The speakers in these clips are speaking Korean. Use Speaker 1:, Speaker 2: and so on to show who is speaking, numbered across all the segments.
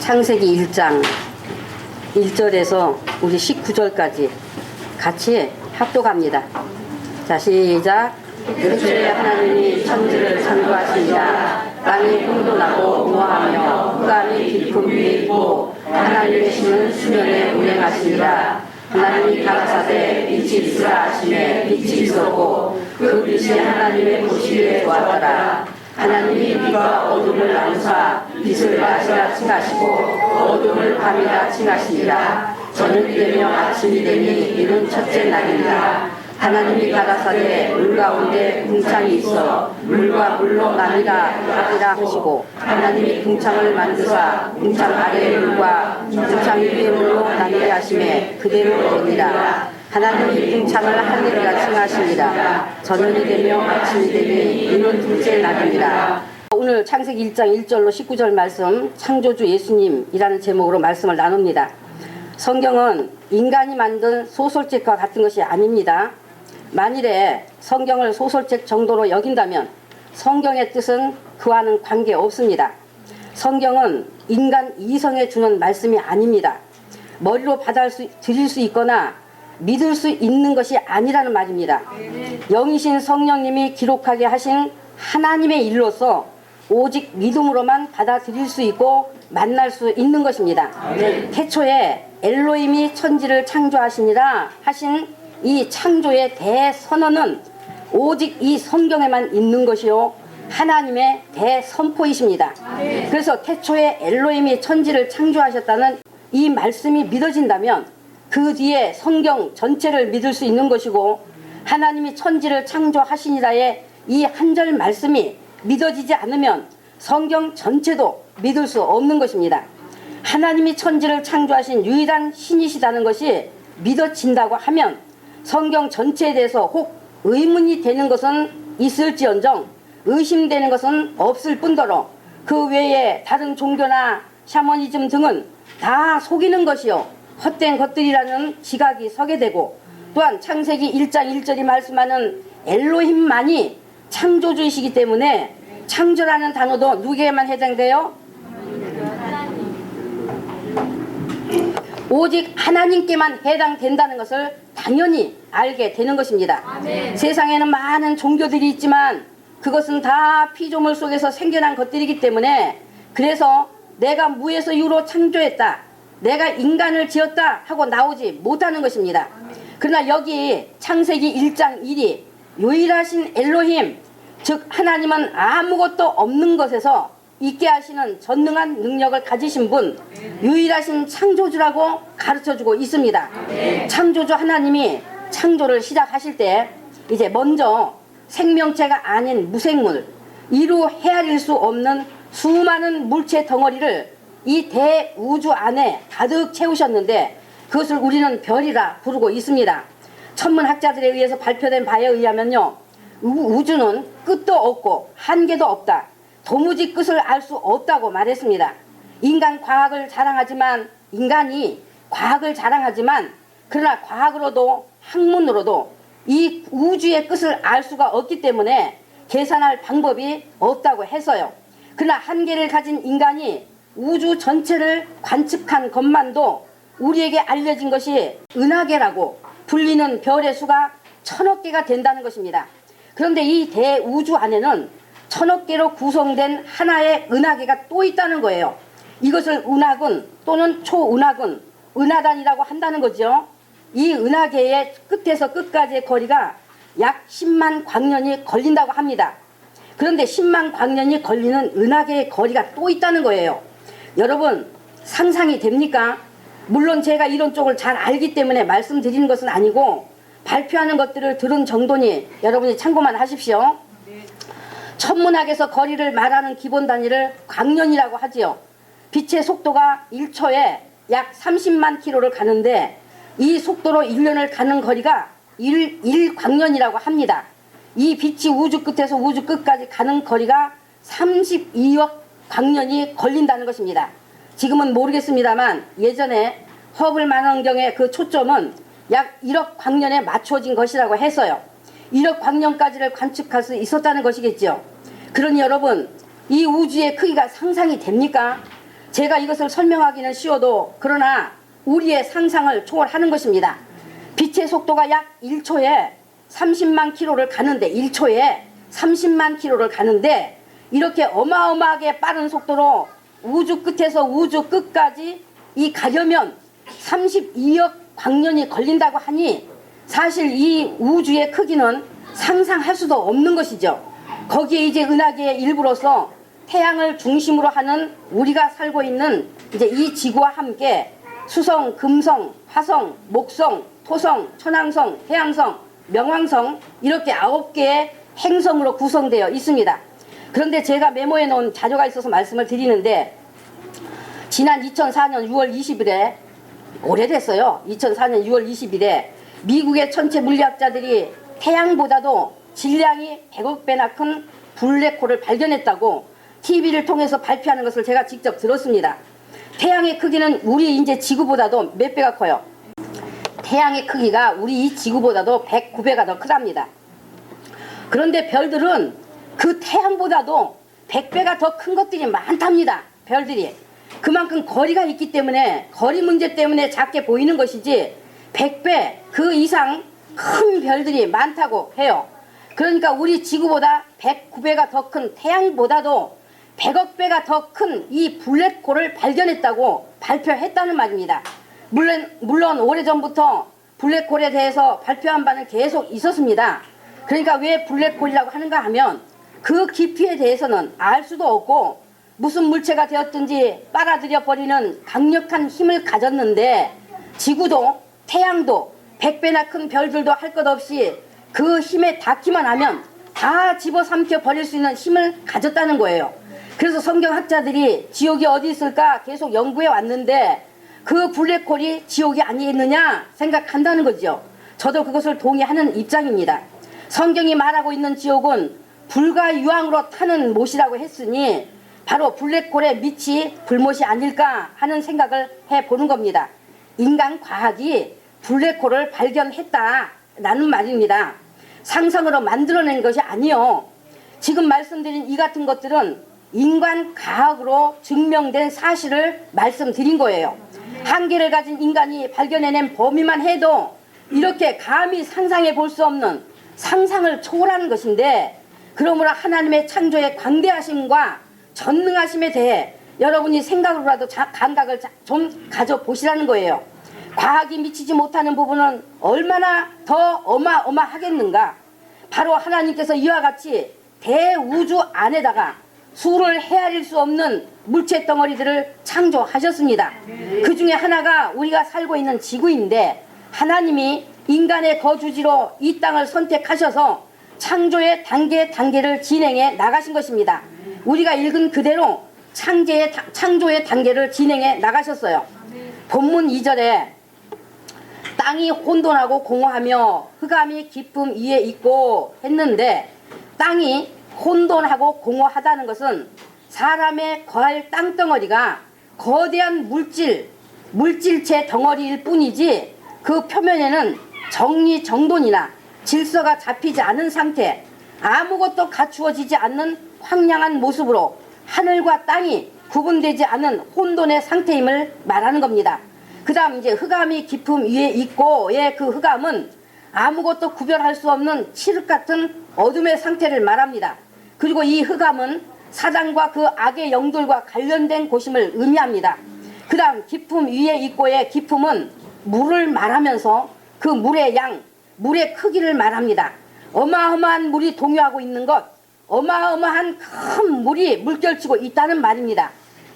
Speaker 1: 창세기 1장 1절에서 우리 19절까지 같이 합독합니다. 자, 시작. 그때 하나님이 천지를 창조하시니라. 땅이 풍부하고 우아하며 흑암이 깊은 위에 있고 하나님의 신은 수면에 운행하시니라. 하나님이 가라사대 빛이 있으라 하시매 빛이 있었고 그 빛이 하나님의 보시기에 좋았더라. 하나님이 빛과 어둠을 나누사 빛을 낮이라 칭하시고 어둠을 밤이라 칭하시니라. 저녁이 되며 아침이 되니 이는 첫째 날이니라. 하나님이 가라사대 물 가운데 궁창이 있어 물과 물로 나뉘라 하시고 하나님이 궁창을 만드사 궁창 아래의 물과 궁창 위의 물로 나뉘게 하시매 그대로 되니라. 하나님이 궁창을 하늘이라 칭하시니라. 저녁이 되며 아침이 되니 이는 둘째 날이니라. 오늘 창세기 1장 1절로 19절 말씀 창조주 예수님이라는 제목으로 말씀을 나눕니다. 성경은 인간이 만든 소설책과 같은 것이 아닙니다. 만일에 성경을 소설책 정도로 여긴다면 성경의 뜻은 그와는 관계없습니다. 성경은 인간 이성에 주는 말씀이 아닙니다. 머리로 받아들일 수 있거나 믿을 수 있는 것이 아니라는 말입니다. 영이신 성령님이 기록하게 하신 하나님의 일로서 오직 믿음으로만 받아들일 수 있고 만날 수 있는 것입니다. 태초에 엘로힘이 천지를 창조하시니라 하신 이 창조의 대선언은 오직 이 성경에만 있는 것이요 하나님의 대선포이십니다. 그래서 태초에 엘로힘이 천지를 창조하셨다는 이 말씀이 믿어진다면 그 뒤에 성경 전체를 믿을 수 있는 것이고 하나님이 천지를 창조하시니라의 이 한 절 말씀이 믿어지지 않으면 성경 전체도 믿을 수 없는 것입니다. 하나님이 천지를 창조하신 유일한 신이시다는 것이 믿어진다고 하면 성경 전체에 대해서 혹 의문이 되는 것은 있을지언정 의심되는 것은 없을 뿐더러 그 외에 다른 종교나 샤머니즘 등은 다 속이는 것이요 헛된 것들이라는 지각이 서게 되고 또한 창세기 1장 1절이 말씀하는 엘로힘만이 창조주이시기 때문에 창조라는 단어도 누구에게만 해당돼요? 오직 하나님께만 해당된다는 것을 당연히 알게 되는 것입니다. 아멘. 세상에는 많은 종교들이 있지만 그것은 다 피조물 속에서 생겨난 것들이기 때문에 그래서 내가 무에서 유로 창조했다, 내가 인간을 지었다 하고 나오지 못하는 것입니다. 그러나 여기 창세기 1장 1이 유일하신 엘로힘, 즉 하나님은 아무것도 없는 것에서 있게 하시는 전능한 능력을 가지신 분, 유일하신 창조주라고 가르쳐주고 있습니다. 창조주 하나님이 창조를 시작하실 때 이제 먼저 생명체가 아닌 무생물, 이루 헤아릴 수 없는 수많은 물체 덩어리를 이 대우주 안에 가득 채우셨는데 그것을 우리는 별이라 부르고 있습니다. 천문학자들에 의해서 발표된 바에 의하면요, 우주는 끝도 없고 한계도 없다, 도무지 끝을 알 수 없다고 말했습니다. 인간이 과학을 자랑하지만 그러나 과학으로도 학문으로도 이 우주의 끝을 알 수가 없기 때문에 계산할 방법이 없다고 해서요. 그러나 한계를 가진 인간이 우주 전체를 관측한 것만도 우리에게 알려진 것이 은하계라고 불리는 별의 수가 1000억 개가 된다는 것입니다. 그런데 이 대우주 안에는 1000억 개로 구성된 하나의 은하계가 또 있다는 거예요. 이것을 은하군 또는 초은하군, 은하단이라고 한다는 거죠. 이 은하계의 끝에서 끝까지의 거리가 약 10만 광년이 걸린다고 합니다. 그런데 10만 광년이 걸리는 은하계의 거리가 또 있다는 거예요. 여러분 상상이 됩니까? 물론 제가 이런 쪽을 잘 알기 때문에 말씀드리는 것은 아니고 발표하는 것들을 들은 정도니 여러분이 참고만 하십시오. 천문학에서 거리를 말하는 기본 단위를 광년이라고 하지요. 빛의 속도가 1초에 약 30만 킬로를 가는데 이 속도로 1년을 가는 거리가 1광년이라고 합니다. 이 빛이 우주 끝에서 우주 끝까지 가는 거리가 32억 광년이 걸린다는 것입니다. 지금은 모르겠습니다만 예전에 허블 망원경의 그 초점은 약 1억 광년에 맞춰진 것이라고 해서요. 1억 광년까지를 관측할 수 있었다는 것이겠죠. 그러니 여러분 이 우주의 크기가 상상이 됩니까? 제가 이것을 설명하기는 쉬워도 그러나 우리의 상상을 초월하는 것입니다. 빛의 속도가 약 1초에 30만 킬로를 가는데 1초에 30만 킬로를 가는데 이렇게 어마어마하게 빠른 속도로 우주 끝에서 우주 끝까지 이 가려면 32억 광년이 걸린다고 하니 사실 이 우주의 크기는 상상할 수도 없는 것이죠. 거기에 이제 은하계의 일부로서 태양을 중심으로 하는 우리가 살고 있는 이제 이 지구와 함께 수성, 금성, 화성, 목성, 토성, 천왕성, 해왕성, 명왕성 이렇게 9개의 행성으로 구성되어 있습니다. 그런데 제가 메모해 놓은 자료가 있어서 말씀을 드리는데 지난 2004년 6월 20일에 오래됐어요. 2004년 6월 20일에 미국의 천체 물리학자들이 태양보다도 질량이 100억 배나 큰 블랙홀을 발견했다고 TV를 통해서 발표하는 것을 제가 직접 들었습니다. 태양의 크기는 우리 이제 지구보다도 몇 배가 커요? 태양의 크기가 우리 이 지구보다도 109배가 더 크답니다. 그런데 별들은 그 태양보다도 100배가 더 큰 것들이 많답니다. 별들이. 그만큼 거리가 있기 때문에 거리 문제 때문에 작게 보이는 것이지 100배 그 이상 큰 별들이 많다고 해요. 그러니까 우리 지구보다 109배가 더 큰 태양보다도 100억 배가 더 큰 이 블랙홀을 발견했다고 발표했다는 말입니다. 물론 오래전부터 블랙홀에 대해서 발표한 바는 계속 있었습니다. 그러니까 왜 블랙홀이라고 하는가 하면 그 깊이에 대해서는 알 수도 없고 무슨 물체가 되었든지 빨아들여 버리는 강력한 힘을 가졌는데 지구도 태양도 100배나 큰 별들도 할 것 없이 그 힘에 닿기만 하면 다 집어삼켜 버릴 수 있는 힘을 가졌다는 거예요. 그래서 성경학자들이 지옥이 어디 있을까 계속 연구해 왔는데 그 블랙홀이 지옥이 아니겠느냐 생각한다는 거죠. 저도 그것을 동의하는 입장입니다. 성경이 말하고 있는 지옥은 불과 유황으로 타는 못이라고 했으니 바로 블랙홀의 밑이 불못이 아닐까 하는 생각을 해보는 겁니다. 인간 과학이 블랙홀을 발견했다라는 말입니다. 상상으로 만들어낸 것이 아니요. 지금 말씀드린 이 같은 것들은 인간 과학으로 증명된 사실을 말씀드린 거예요. 한계를 가진 인간이 발견해낸 범위만 해도 이렇게 감히 상상해 볼 수 없는 상상을 초월하는 것인데 그러므로 하나님의 창조의 광대하심과 전능하심에 대해 여러분이 생각으로라도 감각을 좀 가져보시라는 거예요. 과학이 미치지 못하는 부분은 얼마나 더 어마어마하겠는가. 바로 하나님께서 이와 같이 대우주 안에다가 수를 헤아릴 수 없는 물체 덩어리들을 창조하셨습니다. 그 중에 하나가 우리가 살고 있는 지구인데 하나님이 인간의 거주지로 이 땅을 선택하셔서 창조의 단계를 진행해 나가신 것입니다. 우리가 읽은 그대로 창조의 단계를 진행해 나가셨어요. 본문 2절에 땅이 혼돈하고 공허하며 흑암이 깊음 위에 있고 했는데 땅이 혼돈하고 공허하다는 것은 사람의 거할 땅덩어리가 거대한 물질체 덩어리일 뿐이지 그 표면에는 정리정돈이나 질서가 잡히지 않은 상태, 아무것도 갖추어지지 않는 황량한 모습으로 하늘과 땅이 구분되지 않은 혼돈의 상태임을 말하는 겁니다. 그 다음 이제 흑암이 깊음 위에 있고의 그 흑암은 아무것도 구별할 수 없는 칠흑 같은 어둠의 상태를 말합니다. 그리고 이 흑암은 사단과 그 악의 영들과 관련된 곳임을 의미합니다. 그 다음 깊음 위에 있고의 깊음은 물을 말하면서 그 물의 양, 물의 크기를 말합니다. 어마어마한 물이 동요하고 있는 것, 어마어마한 큰 물이 물결치고 있다는 말입니다.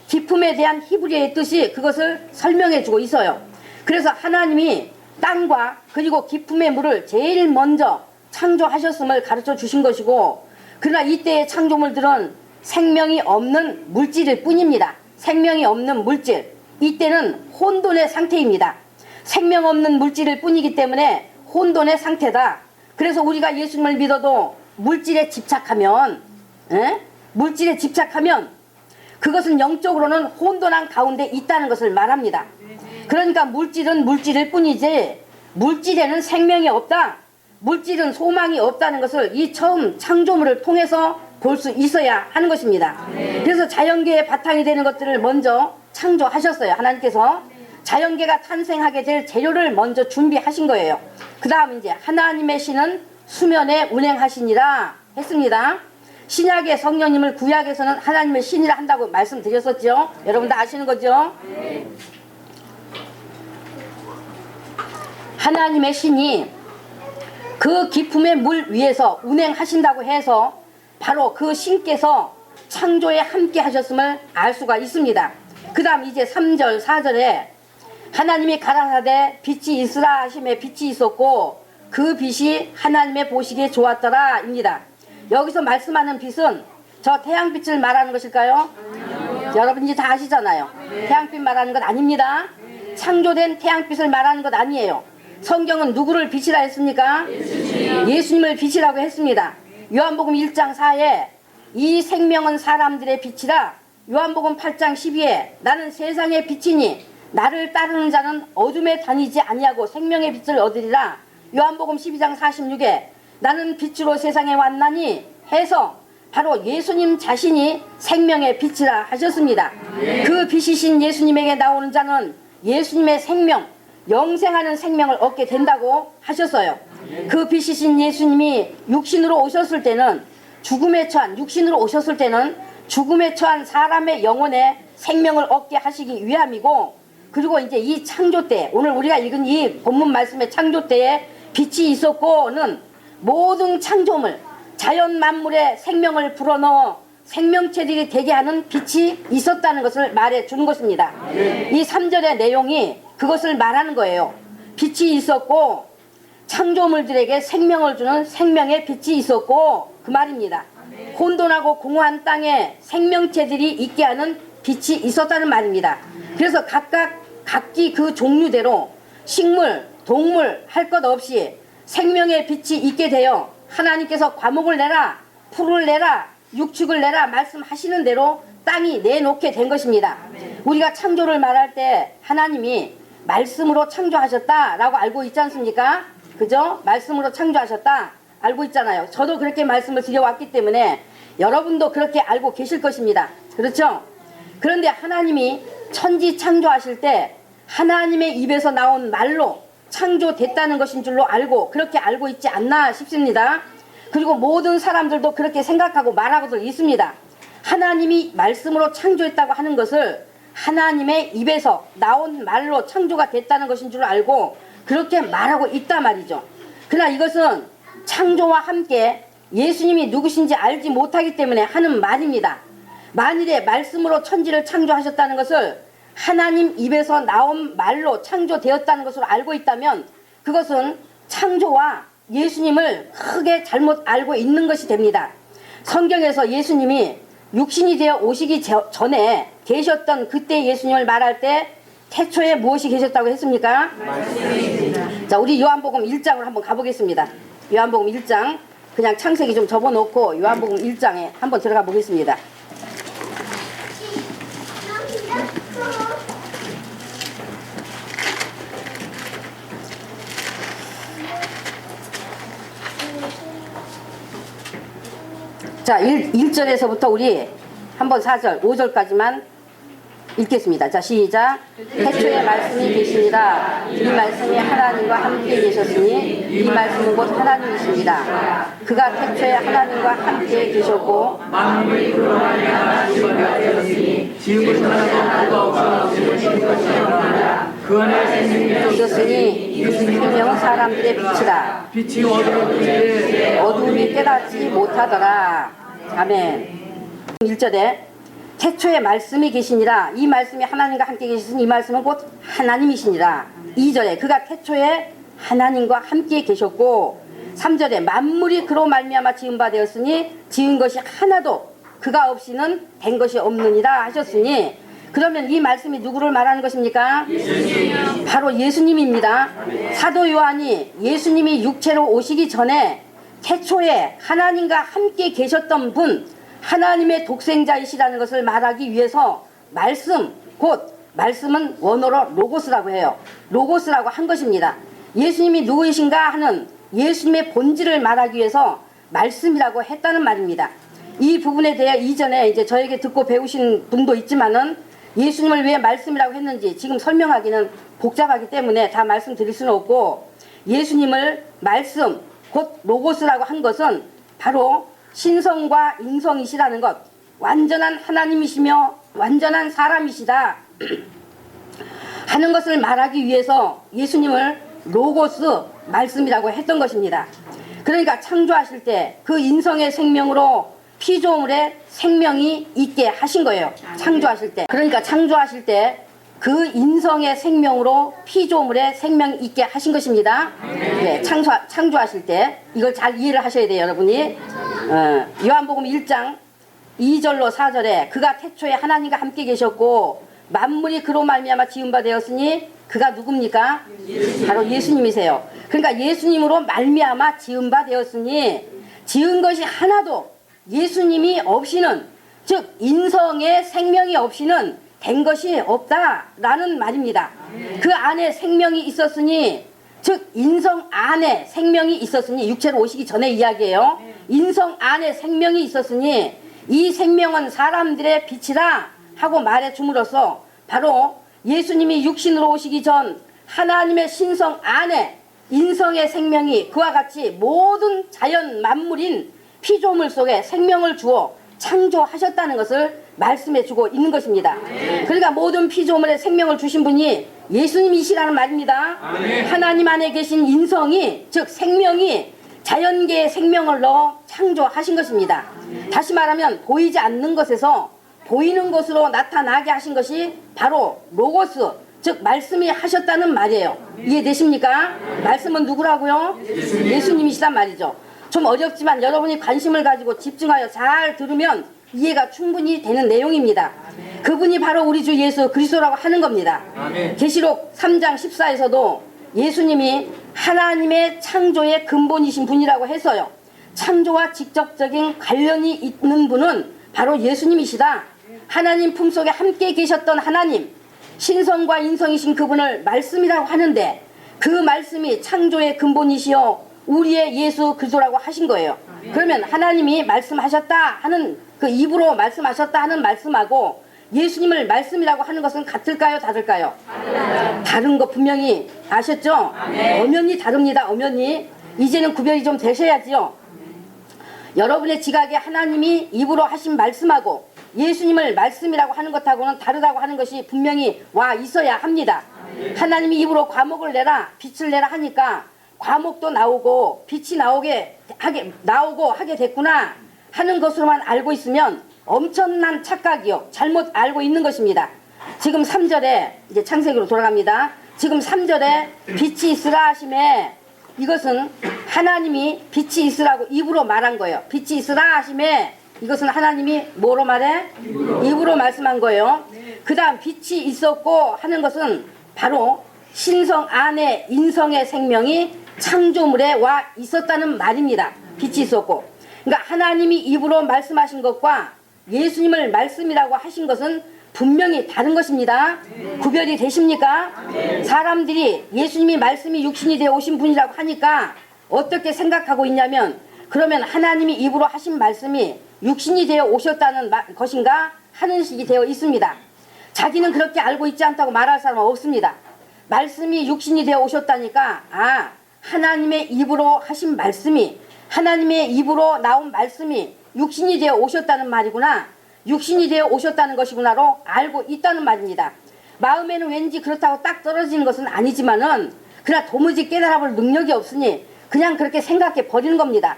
Speaker 1: 깊음에 대한 히브리어의 뜻이 그것을 설명해 주고 있어요. 그래서 하나님이 땅과 그리고 깊음의 물을 제일 먼저 창조하셨음을 가르쳐 주신 것이고 그러나 이때의 창조물들은 생명이 없는 물질일 뿐입니다. 생명이 없는 물질. 이때는 혼돈의 상태입니다. 생명 없는 물질일 뿐이기 때문에 혼돈의 상태다. 그래서 우리가 예수님을 믿어도 물질에 집착하면 그것은 영적으로는 혼돈한 가운데 있다는 것을 말합니다. 그러니까 물질은 물질일 뿐이지 물질에는 생명이 없다. 물질은 소망이 없다는 것을 이 처음 창조물을 통해서 볼 수 있어야 하는 것입니다. 그래서 자연계의 바탕이 되는 것들을 먼저 창조하셨어요. 하나님께서 자연계가 탄생하게 될 재료를 먼저 준비하신 거예요. 그 다음 이제 하나님의 신은 수면에 운행하시니라 했습니다. 신약의 성령님을 구약에서는 하나님의 신이라 한다고 말씀드렸었죠. 여러분 다 아시는 거죠? 하나님의 신이 그 기품의 물 위에서 운행하신다고 해서 바로 그 신께서 창조에 함께 하셨음을 알 수가 있습니다. 그 다음 이제 3절 4절에 하나님이 가라사대 빛이 있으라 하심에 빛이 있었고 그 빛이 하나님의 보시기에 좋았더라 입니다. 여기서 말씀하는 빛은 저 태양빛을 말하는 것일까요? 여러분 이제 다 아시잖아요. 태양빛 말하는 것 아닙니다. 창조된 태양빛을 말하는 것 아니에요. 성경은 누구를 빛이라 했습니까? 예수님을 빛이라고 했습니다. 요한복음 1장 4에 이 생명은 사람들의 빛이라, 요한복음 8장 12에 나는 세상의 빛이니 나를 따르는 자는 어둠에 다니지 아니하고 생명의 빛을 얻으리라, 요한복음 12장 46에 나는 빛으로 세상에 왔나니 해서 바로 예수님 자신이 생명의 빛이라 하셨습니다. 그 빛이신 예수님에게 나오는 자는 예수님의 생명, 영생하는 생명을 얻게 된다고 하셨어요. 그 빛이신 예수님이 육신으로 오셨을 때는 죽음에 처한, 육신으로 오셨을 때는 죽음에 처한 사람의 영혼에 생명을 얻게 하시기 위함이고, 그리고 이제 이 창조 때, 오늘 우리가 읽은 이 본문 말씀의 창조 때에 빛이 있었고는 모든 창조물, 자연 만물에 생명을 불어넣어 생명체들이 되게 하는 빛이 있었다는 것을 말해 주는 것입니다. 이 3절의 내용이 그것을 말하는 거예요. 빛이 있었고 창조물들에게 생명을 주는 생명의 빛이 있었고, 그 말입니다. 혼돈하고 공허한 땅에 생명체들이 있게 하는 빛이 있었다는 말입니다. 그래서 각기 그 종류대로 식물, 동물 할 것 없이 생명의 빛이 있게 되어 하나님께서 과목을 내라, 풀을 내라, 육축을 내라 말씀하시는 대로 땅이 내놓게 된 것입니다. 우리가 창조를 말할 때 하나님이 말씀으로 창조하셨다라고 알고 있지 않습니까? 그죠? 말씀으로 창조하셨다 알고 있잖아요. 저도 그렇게 말씀을 드려왔기 때문에 여러분도 그렇게 알고 계실 것입니다. 그렇죠? 그런데 하나님이 천지 창조하실 때 하나님의 입에서 나온 말로 창조됐다는 것인 줄로 알고 그렇게 알고 있지 않나 싶습니다. 그리고 모든 사람들도 그렇게 생각하고 말하고들 있습니다. 하나님이 말씀으로 창조했다고 하는 것을 하나님의 입에서 나온 말로 창조가 됐다는 것인 줄 알고 그렇게 말하고 있단 말이죠. 그러나 이것은 창조와 함께 예수님이 누구신지 알지 못하기 때문에 하는 말입니다. 만일에 말씀으로 천지를 창조하셨다는 것을 하나님 입에서 나온 말로 창조되었다는 것을 알고 있다면 그것은 창조와 예수님을 크게 잘못 알고 있는 것이 됩니다. 성경에서 예수님이 육신이 되어 오시기 전에 계셨던 그때 예수님을 말할 때 태초에 무엇이 계셨다고 했습니까? 말씀입니다. 자, 우리 요한복음 1장으로 한번 가보겠습니다. 요한복음 1장 그냥 창세기 좀 접어놓고 요한복음 1장에 한번 들어가 보겠습니다. 자, 1절에서부터 우리 한번 4절, 5절까지만 읽겠습니다. 자, 시작. 태초에 말씀이 계시니라. 이 말씀이 하나님과 함께 계셨으니 이 말씀은 곧 하나님이십니다. 그가 태초에 하나님과 함께 계셨고
Speaker 2: 만물이 그로 말미암아 지음이 되었으니 지은 것이 하나도 없이 없으신 것이 없느니라. 그 안에 생명이
Speaker 1: 있었으니 이 생명은 사람들의 빛이다.
Speaker 2: 빛이 어두운데
Speaker 1: 어두움이 깨닫지 못하더라. 아멘. 1절에 태초에 말씀이 계시니라. 이 말씀이 하나님과 함께 계시니 이 말씀은 곧 하나님이시니라. 2절에 그가 태초에 하나님과 함께 계셨고 3절에 만물이 그로 말미암아 지은 바 되었으니 지은 것이 하나도 그가 없이는 된 것이 없느니라 하셨으니, 그러면 이 말씀이 누구를 말하는 것입니까? 예수님. 바로 예수님입니다. 사도 요한이 예수님이 육체로 오시기 전에 태초에 하나님과 함께 계셨던 분, 하나님의 독생자이시라는 것을 말하기 위해서 말씀, 곧 말씀은 원어로 로고스라고 해요. 로고스라고 한 것입니다. 예수님이 누구이신가 하는 예수님의 본질을 말하기 위해서 말씀이라고 했다는 말입니다. 이 부분에 대해 이전에 이제 저에게 듣고 배우신 분도 있지만은 예수님을 왜 말씀이라고 했는지 지금 설명하기는 복잡하기 때문에 다 말씀드릴 수는 없고, 예수님을 말씀 곧 로고스라고 한 것은 바로 신성과 인성이시라는 것, 완전한 하나님이시며 완전한 사람이시다 하는 것을 말하기 위해서 예수님을 로고스 말씀이라고 했던 것입니다. 그러니까 창조하실 때 그 인성의 생명으로 피조물의 생명이 있게 하신 거예요. 창조하실 때. 그러니까 창조하실 때 그 인성의 생명으로 피조물의 생명이 있게 하신 것입니다. 네, 창조하실 때 이걸 잘 이해를 하셔야 돼요, 여러분이. 요한복음 1장 2절로 4절에 그가 태초에 하나님과 함께 계셨고 만물이 그로 말미암아 지은 바 되었으니 그가 누굽니까? 바로 예수님이세요. 그러니까 예수님으로 말미암아 지은 바 되었으니 지은 것이 하나도 예수님이 없이는, 즉 인성의 생명이 없이는 된 것이 없다라는 말입니다. 그 안에 생명이 있었으니, 즉 인성 안에 생명이 있었으니, 육체로 오시기 전에 이야기예요. 인성 안에 생명이 있었으니 이 생명은 사람들의 빛이라 하고 말해 줌으로써 바로 예수님이 육신으로 오시기 전 하나님의 신성 안에 인성의 생명이 그와 같이 모든 자연 만물인 피조물 속에 생명을 주어 창조하셨다는 것을 말씀해 주고 있는 것입니다. 그러니까 모든 피조물에 생명을 주신 분이 예수님이시라는 말입니다. 하나님 안에 계신 인성이, 즉 생명이 자연계에 생명을 넣어 창조하신 것입니다. 다시 말하면 보이지 않는 것에서 보이는 것으로 나타나게 하신 것이 바로 로고스, 즉 말씀이 하셨다는 말이에요. 이해되십니까? 말씀은 누구라고요? 예수님이시란 말이죠. 좀 어렵지만 여러분이 관심을 가지고 집중하여 잘 들으면 이해가 충분히 되는 내용입니다. 그분이 바로 우리 주 예수 그리스도라고 하는 겁니다. 계시록 3장 14에서도 예수님이 하나님의 창조의 근본이신 분이라고 해서요, 창조와 직접적인 관련이 있는 분은 바로 예수님이시다. 하나님 품속에 함께 계셨던 하나님, 신성과 인성이신 그분을 말씀이라고 하는데 그 말씀이 창조의 근본이시여 우리의 예수 그리스도라고 하신 거예요. 그러면 하나님이 말씀하셨다 하는, 그 입으로 말씀하셨다 하는 말씀하고 예수님을 말씀이라고 하는 것은 같을까요, 다를까요? 다른 거 분명히 아셨죠? 엄연히 다릅니다. 엄연히. 이제는 구별이 좀 되셔야지요. 여러분의 지각에 하나님이 입으로 하신 말씀하고 예수님을 말씀이라고 하는 것하고는 다르다고 하는 것이 분명히 와 있어야 합니다. 하나님이 입으로 과목을 내라, 빛을 내라 하니까 과목도 나오고 빛이 나오고 하게 됐구나 하는 것으로만 알고 있으면 엄청난 착각이요, 잘못 알고 있는 것입니다. 지금 3절에 이제 창세기로 돌아갑니다. 지금 3절에 빛이 있으라 하심에 이것은 하나님이 빛이 있으라고 입으로 말한 거예요. 빛이 있으라 하심에 이것은 하나님이 뭐로 말해? 입으로 말씀한 거예요. 그 다음 빛이 있었고 하는 것은 바로 신성 안에 인성의 생명이 창조물에 와 있었다는 말입니다. 빛이 있었고. 그러니까 하나님이 입으로 말씀하신 것과 예수님을 말씀이라고 하신 것은 분명히 다른 것입니다. 구별이 되십니까? 사람들이 예수님이 말씀이 육신이 되어 오신 분이라고 하니까 어떻게 생각하고 있냐면, 그러면 하나님이 입으로 하신 말씀이 육신이 되어 오셨다는 것인가 하는 식이 되어 있습니다. 자기는 그렇게 알고 있지 않다고 말할 사람은 없습니다. 말씀이 육신이 되어 오셨다니까, 아, 하나님의 입으로 하신 말씀이, 하나님의 입으로 나온 말씀이 육신이 되어 오셨다는 말이구나, 육신이 되어 오셨다는 것이구나로 알고 있다는 말입니다. 마음에는 왠지 그렇다고 딱 떨어지는 것은 아니지만은 그러나 도무지 깨달아볼 능력이 없으니 그냥 그렇게 생각해 버리는 겁니다.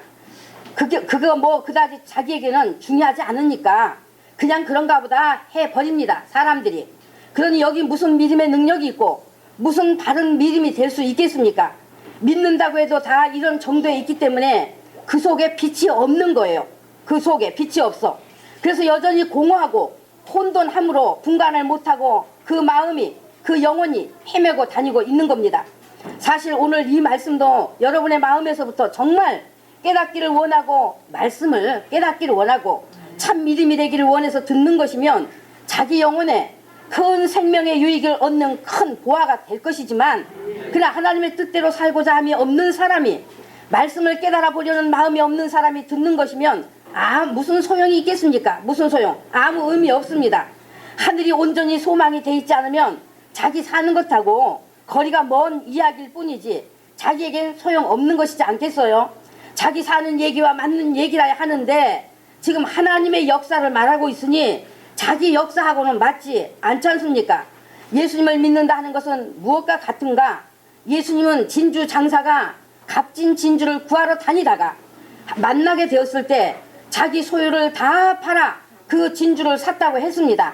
Speaker 1: 그거 뭐 그다지 자기에게는 중요하지 않으니까 그냥 그런가 보다 해 버립니다, 사람들이. 그러니 여기 무슨 믿음의 능력이 있고 무슨 바른 믿음이 될 수 있겠습니까? 믿는다고 해도 다 이런 정도에 있기 때문에 그 속에 빛이 없는 거예요. 그 속에 빛이 없어. 그래서 여전히 공허하고 혼돈함으로 분간을 못하고 그 마음이, 그 영혼이 헤매고 다니고 있는 겁니다. 사실 오늘 이 말씀도 여러분의 마음에서부터 정말 깨닫기를 원하고 말씀을 깨닫기를 원하고 참 믿음이 되기를 원해서 듣는 것이면 자기 영혼에 큰 생명의 유익을 얻는 큰 보화가 될 것이지만, 그러나 하나님의 뜻대로 살고자 함이 없는 사람이, 말씀을 깨달아 보려는 마음이 없는 사람이 듣는 것이면 무슨 소용이 있겠습니까? 무슨 소용? 아무 의미 없습니다. 하늘이 온전히 소망이 돼 있지 않으면 자기 사는 것하고 거리가 먼 이야기일 뿐이지 자기에겐 소용없는 것이지 않겠어요? 자기 사는 얘기와 맞는 얘기라 하는데 지금 하나님의 역사를 말하고 있으니 자기 역사하고는 맞지 않지 않습니까? 예수님을 믿는다 하는 것은 무엇과 같은가? 예수님은 진주 장사가 값진 진주를 구하러 다니다가 만나게 되었을 때 자기 소유를 다 팔아 그 진주를 샀다고 했습니다.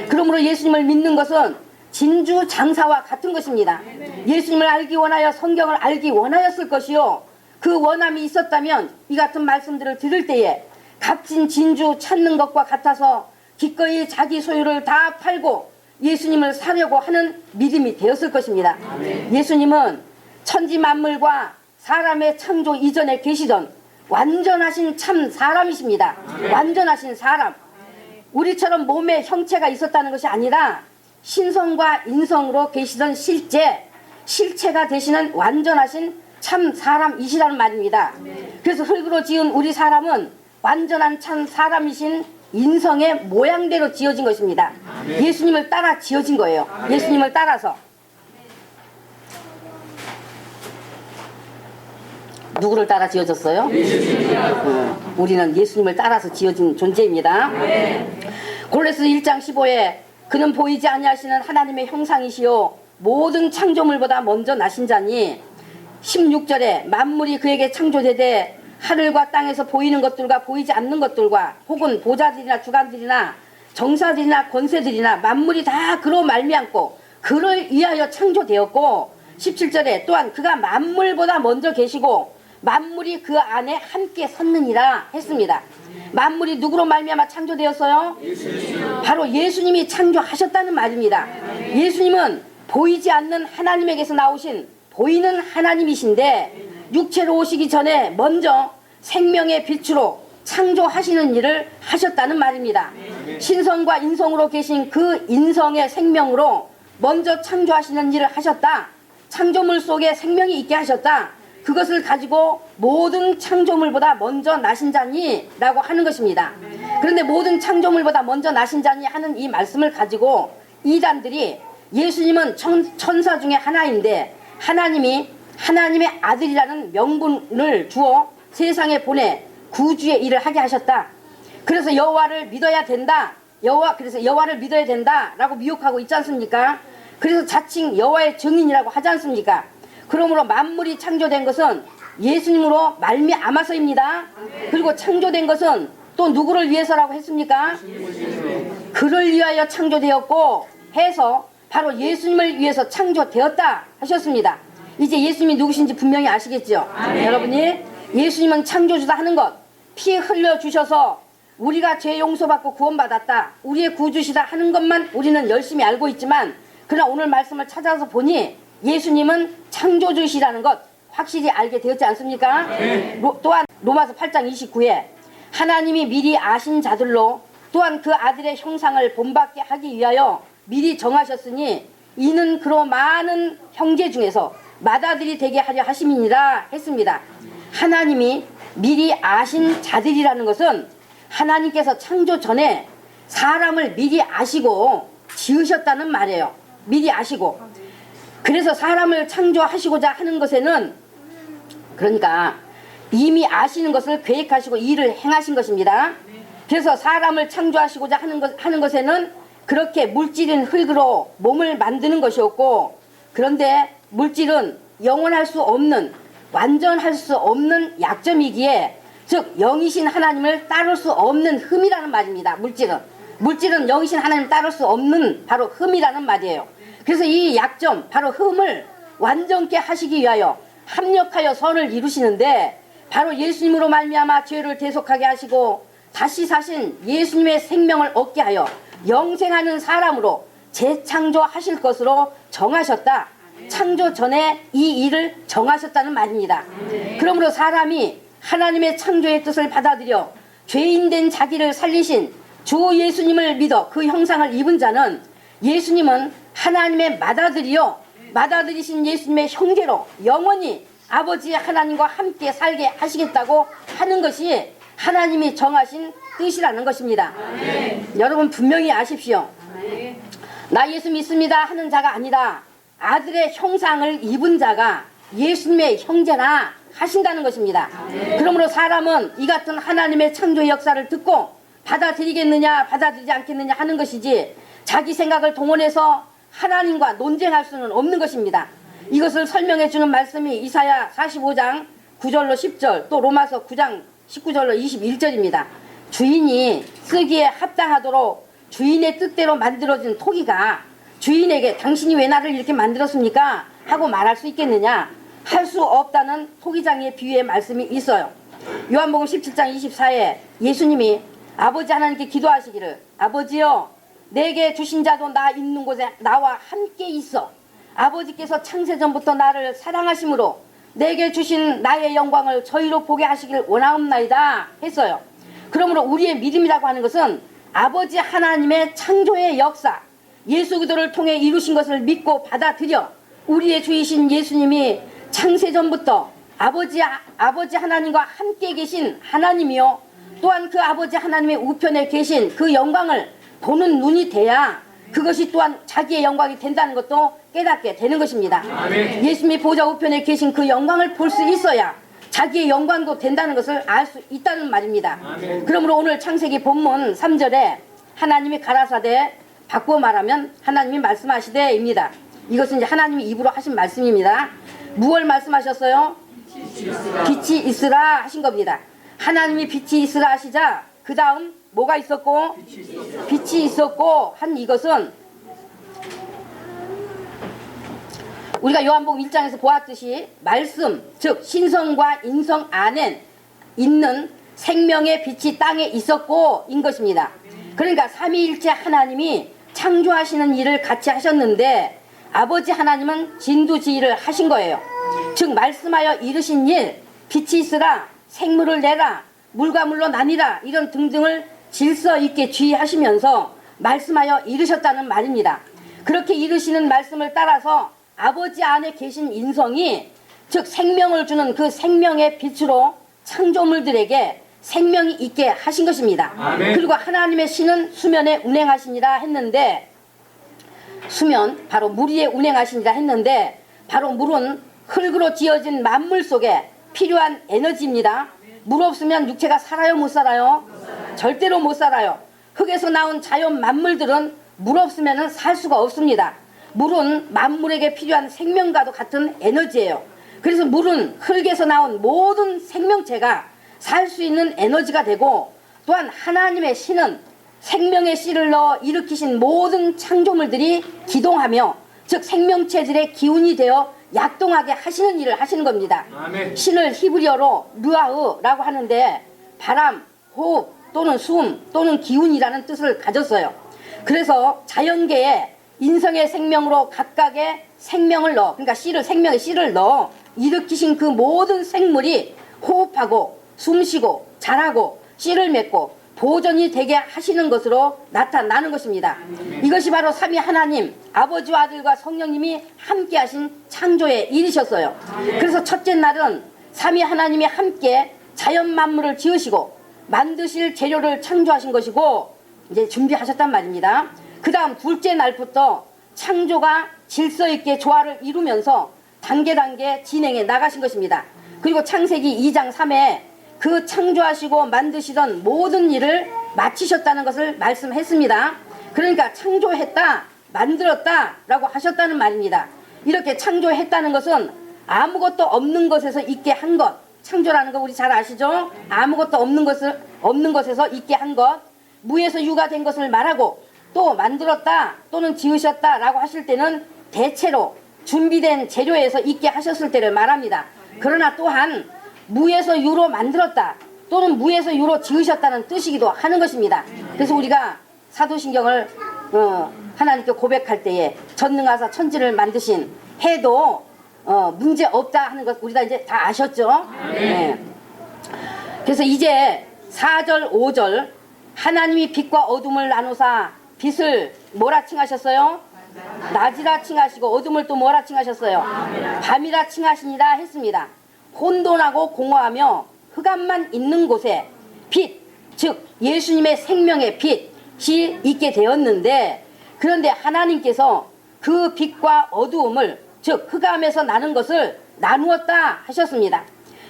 Speaker 1: 그러므로 예수님을 믿는 것은 진주 장사와 같은 것입니다. 예수님을 알기 원하여 성경을 알기 원하였을 것이요, 그 원함이 있었다면 이 같은 말씀들을 들을 때에 값진 진주 찾는 것과 같아서 기꺼이 자기 소유를 다 팔고 예수님을 사려고 하는 믿음이 되었을 것입니다. 예수님은 천지 만물과 사람의 창조 이전에 계시던 완전하신 참 사람이십니다. 완전하신 사람. 우리처럼 몸에 형체가 있었다는 것이 아니라 신성과 인성으로 계시던 실체가 되시는 완전하신 참 사람이시라는 말입니다. 그래서 흙으로 지은 우리 사람은 완전한 참 사람이신 인성의 모양대로 지어진 것입니다. 예수님을 따라 지어진 거예요. 예수님을 따라서. 누구를 따라 지어졌어요? 우리는 예수님을 따라서 지어진 존재입니다. 골로새 1장 15에 그는 보이지 아니하시는 하나님의 형상이시요 모든 창조물보다 먼저 나신 자니, 16절에 만물이 그에게 창조되되 하늘과 땅에서 보이는 것들과 보이지 않는 것들과 혹은 보좌들이나 주관들이나 정사들이나 권세들이나 만물이 다 그로 말미암고 그를 위하여 창조되었고, 17절에 또한 그가 만물보다 먼저 계시고 만물이 그 안에 함께 섰느니라 했습니다. 만물이 누구로 말미암아 창조되었어요? 바로 예수님이 창조하셨다는 말입니다. 예수님은 보이지 않는 하나님에게서 나오신 보이는 하나님이신데 육체로 오시기 전에 먼저 생명의 빛으로 창조하시는 일을 하셨다는 말입니다. 신성과 인성으로 계신 그 인성의 생명으로 먼저 창조하시는 일을 하셨다. 창조물 속에 생명이 있게 하셨다. 그것을 가지고 모든 창조물보다 먼저 나신 자니 라고 하는 것입니다. 그런데 모든 창조물보다 먼저 나신 자니 하는 이 말씀을 가지고 이단들이 예수님은 천사 중에 하나인데 하나님이 하나님의 아들이라는 명분을 주어 세상에 보내 구주의 일을 하게 하셨다. 그래서 여호와를 믿어야 된다. 그래서 여호와를 믿어야 된다라고 미혹하고 있지 않습니까? 그래서 자칭 여호와의 증인이라고 하지 않습니까? 그러므로 만물이 창조된 것은 예수님으로 말미암아서입니다. 그리고 창조된 것은 또 누구를 위해서라고 했습니까? 그를 위하여 창조되었고 해서 바로 예수님을 위해서 창조되었다 하셨습니다. 이제 예수님이 누구신지 분명히 아시겠죠? 여러분이 예수님은 창조주다 하는 것, 피 흘려주셔서 우리가 죄 용서받고 구원받았다, 우리의 구주시다 하는 것만 우리는 열심히 알고 있지만, 그러나 오늘 말씀을 찾아서 보니 예수님은 창조주시라는 것 확실히 알게 되었지 않습니까? 또한 로마서 8장 29에 하나님이 미리 아신 자들로 또한 그 아들의 형상을 본받게 하기 위하여 미리 정하셨으니 이는 그로 많은 형제 중에서 맏아들이 되게 하려 하심이니라 했습니다. 하나님이 미리 아신 자들이라는 것은 하나님께서 창조 전에 사람을 미리 아시고 지으셨다는 말이에요. 미리 아시고. 그래서 사람을 창조하시고자 하는 것에는, 그러니까 이미 아시는 것을 계획하시고 일을 행하신 것입니다. 그래서 사람을 창조하시고자 하는 것에는 그렇게 물질인 흙으로 몸을 만드는 것이었고, 그런데 물질은 영원할 수 없는, 완전할 수 없는 약점이기에, 즉 영이신 하나님을 따를 수 없는 흠이라는 말입니다. 물질은 영이신 하나님을 따를 수 없는 바로 흠이라는 말이에요. 그래서 이 약점, 바로 흠을 완전케 하시기 위하여 합력하여 선을 이루시는데, 바로 예수님으로 말미암아 죄를 대속하게 하시고 다시 사신 예수님의 생명을 얻게 하여 영생하는 사람으로 재창조하실 것으로 정하셨다. 창조 전에 이 일을 정하셨다는 말입니다. 그러므로 사람이 하나님의 창조의 뜻을 받아들여 죄인된 자기를 살리신 주 예수님을 믿어 그 형상을 입은 자는, 예수님은 하나님의 맏아들이요 맏아들이신 예수님의 형제로 영원히 아버지 하나님과 함께 살게 하시겠다고 하는 것이 하나님이 정하신 뜻이라는 것입니다. 여러분 분명히 아십시오. 나 예수 믿습니다 하는 자가 아니라 아들의 형상을 입은 자가 예수님의 형제라 하신다는 것입니다. 그러므로 사람은 이 같은 하나님의 창조의 역사를 듣고 받아들이겠느냐 받아들이지 않겠느냐 하는 것이지 자기 생각을 동원해서 하나님과 논쟁할 수는 없는 것입니다. 이것을 설명해 주는 말씀이 이사야 45장 9절로 10절 또 로마서 9장 19절로 21절입니다. 주인이 쓰기에 합당하도록 주인의 뜻대로 만들어진 토기가 주인에게 당신이 왜 나를 이렇게 만들었습니까? 하고 말할 수 있겠느냐? 할 수 없다는 토기장의 비유의 말씀이 있어요. 요한복음 17장 24에 예수님이 아버지 하나님께 기도하시기를 아버지여 내게 주신 자도 나 있는 곳에 나와 함께 있어. 아버지께서 창세전부터 나를 사랑하심으로 내게 주신 나의 영광을 저희로 보게 하시길 원하옵나이다 했어요. 그러므로 우리의 믿음이라고 하는 것은 아버지 하나님의 창조의 역사 예수 그리스도를 통해 이루신 것을 믿고 받아들여 우리의 주이신 예수님이 창세전부터 아버지 하나님과 함께 계신 하나님이요 또한 그 아버지 하나님의 우편에 계신 그 영광을 보는 눈이 돼야 그것이 또한 자기의 영광이 된다는 것도 깨닫게 되는 것입니다. 아멘. 예수님이 보좌 우편에 계신 그 영광을 볼 수 있어야 자기의 영광도 된다는 것을 알 수 있다는 말입니다. 아멘. 그러므로 오늘 창세기 본문 3절에 하나님이 가라사대 바꾸어 말하면 하나님이 말씀하시되입니다. 이것은 이제 하나님이 입으로 하신 말씀입니다. 무엇을 말씀하셨어요? 빛이 있으라 하신 겁니다. 하나님이 빛이 있으라 하시자 그 다음 뭐가 있었고? 빛이 있었고 한 이것은 우리가 요한복음 1장에서 보았듯이 말씀 즉 신성과 인성 안에 있는 생명의 빛이 땅에 있었고 인 것입니다. 그러니까 삼위일체 하나님이 창조하시는 일을 같이 하셨는데 아버지 하나님은 진두지휘를 하신 거예요. 즉 말씀하여 이르신 일 빛이 있으라 생물을 내라 물과 물로 나뉘라 이런 등등을 질서 있게 지휘하시면서 말씀하여 이르셨다는 말입니다. 그렇게 이르시는 말씀을 따라서 아버지 안에 계신 인성이 즉 생명을 주는 그 생명의 빛으로 창조물들에게 생명이 있게 하신 것입니다. 아멘. 그리고 하나님의 신은 수면에 운행하시니라 했는데 수면 바로 물 위에 운행하시니라 했는데 바로 물은 흙으로 지어진 만물 속에 필요한 에너지입니다. 물 없으면 육체가 살아요 못 살아요? 절대로 못 살아요. 흙에서 나온 자연 만물들은 물 없으면 살 수가 없습니다. 물은 만물에게 필요한 생명과도 같은 에너지예요. 그래서 물은 흙에서 나온 모든 생명체가 살 수 있는 에너지가 되고 또한 하나님의 신은 생명의 씨를 넣어 일으키신 모든 창조물들이 기동하며 즉 생명체들의 기운이 되어 약동하게 하시는 일을 하시는 겁니다. 아멘. 신을 히브리어로 르아흐라고 하는데 바람, 호흡 또는 숨 또는 기운이라는 뜻을 가졌어요. 그래서 자연계에 인성의 생명으로 각각의 생명을 넣어 그러니까 생명의 씨를 넣어 일으키신 그 모든 생물이 호흡하고 숨쉬고 자라고 씨를 맺고 보존이 되게 하시는 것으로 나타나는 것입니다. 이것이 바로 삼위 하나님 아버지와 아들과 성령님이 함께 하신 창조의 일이셨어요. 그래서 첫째 날은 삼위 하나님이 함께 자연 만물을 지으시고 만드실 재료를 창조하신 것이고 이제 준비하셨단 말입니다. 그 다음 둘째 날부터 창조가 질서 있게 조화를 이루면서 단계 진행해 나가신 것입니다. 그리고 창세기 2장 3에 그 창조하시고 만드시던 모든 일을 마치셨다는 것을 말씀했습니다. 그러니까 창조했다, 만들었다 라고 하셨다는 말입니다. 이렇게 창조했다는 것은 아무것도 없는 것에서 있게 한 것, 창조라는 거 우리 잘 아시죠? 아무것도 없는 것에서 있게 한 것, 무에서 유가 된 것을 말하고 또 만들었다 또는 지으셨다 라고 하실 때는 대체로 준비된 재료에서 있게 하셨을 때를 말합니다. 그러나 또한 무에서 유로 만들었다 또는 무에서 유로 지으셨다는 뜻이기도 하는 것입니다. 그래서 우리가 사도신경을 하나님께 고백할 때에 전능하사 천지를 만드신 해도 문제 없다 하는 것 우리 다 이제 다 아셨죠? 네. 그래서 이제 4절 5절 하나님이 빛과 어둠을 나누사 빛을 뭐라 칭하셨어요? 낮이라 칭하시고 어둠을 또 뭐라 칭하셨어요? 밤이라 칭하시니라 했습니다. 혼돈하고 공허하며 흑암만 있는 곳에 빛, 즉 예수님의 생명의 빛이 있게 되었는데, 그런데 하나님께서 그 빛과 어두움을, 즉 흑암에서 나는 것을 나누었다 하셨습니다.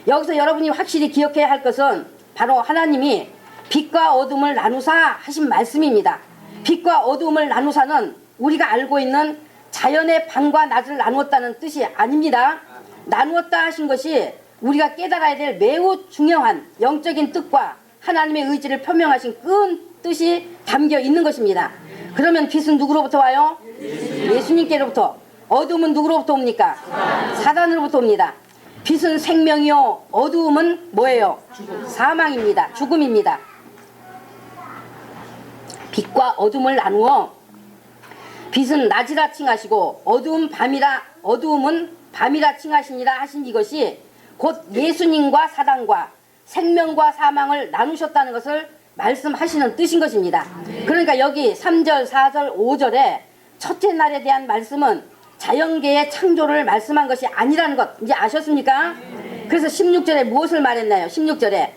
Speaker 1: 여기서 여러분이 확실히 기억해야 할 것은 바로 하나님이 빛과 어둠을 나누사 하신 말씀입니다. 빛과 어둠을 나누사는 우리가 알고 있는 자연의 밤과 낮을 나누었다는 뜻이 아닙니다. 나누었다 하신 것이 우리가 깨달아야 될 매우 중요한 영적인 뜻과 하나님의 의지를 표명하신 큰 뜻이 담겨 있는 것입니다. 그러면 빛은 누구로부터 와요? 예수님께로부터. 어둠은 누구로부터 옵니까? 사단으로부터 옵니다. 빛은 생명이요, 어두움은 뭐예요? 사망입니다. 죽음입니다. 빛과 어둠을 나누어 빛은 낮이라 칭하시고 어두움은 밤이라 칭하시니라 하신 이것이 곧 예수님과 사단과 생명과 사망을 나누셨다는 것을 말씀하시는 뜻인 것입니다. 그러니까 여기 3절, 4절, 5절에 첫째 날에 대한 말씀은 자연계의 창조를 말씀한 것이 아니라는 것 이제 아셨습니까? 그래서 16절에 무엇을 말했나요? 16절에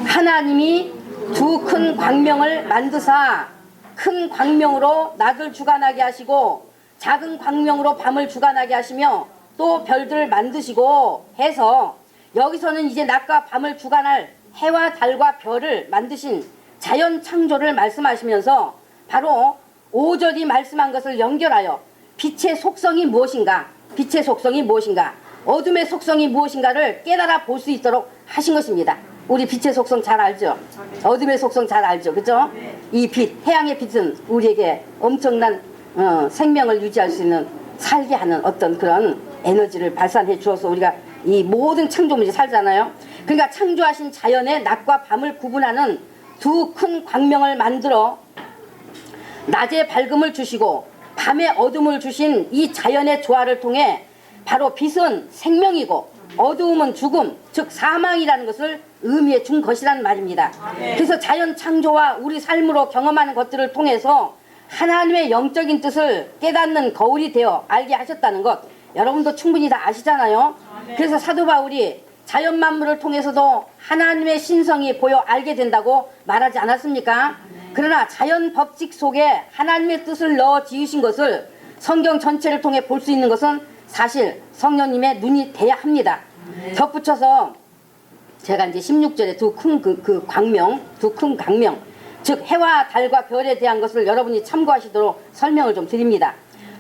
Speaker 1: 하나님이 두 큰 광명을 만드사 큰 광명으로 낮을 주관하게 하시고 작은 광명으로 밤을 주관하게 하시며 또 별들을 만드시고 해서, 여기서는 이제 낮과 밤을 주관할 해와 달과 별을 만드신 자연 창조를 말씀하시면서 바로 5절이 말씀한 것을 연결하여 빛의 속성이 무엇인가, 빛의 속성이 무엇인가, 어둠의 속성이 무엇인가를 깨달아 볼 수 있도록 하신 것입니다. 우리 빛의 속성 잘 알죠? 어둠의 속성 잘 알죠? 그죠? 이 빛, 태양의 빛은 우리에게 엄청난 생명을 유지할 수 있는, 살게 하는 어떤 그런 에너지를 발산해 주어서 우리가 이 모든 창조물이 살잖아요. 그러니까 창조하신 자연의 낮과 밤을 구분하는 두 큰 광명을 만들어 낮에 밝음을 주시고 밤에 어둠을 주신 이 자연의 조화를 통해 바로 빛은 생명이고 어두움은 죽음, 즉 사망이라는 것을 의미해 준 것이란 말입니다. 그래서 자연 창조와 우리 삶으로 경험하는 것들을 통해서 하나님의 영적인 뜻을 깨닫는 거울이 되어 알게 하셨다는 것, 여러분도 충분히 다 아시잖아요. 그래서 사도 바울이 자연 만물을 통해서도 하나님의 신성이 보여 알게 된다고 말하지 않았습니까? 그러나 자연 법칙 속에 하나님의 뜻을 넣어 지으신 것을 성경 전체를 통해 볼 수 있는 것은 사실 성령님의 눈이 돼야 합니다. 덧붙여서 제가 이제 16절에 두 큰 광명, 즉 해와 달과 별에 대한 것을 여러분이 참고하시도록 설명을 좀 드립니다.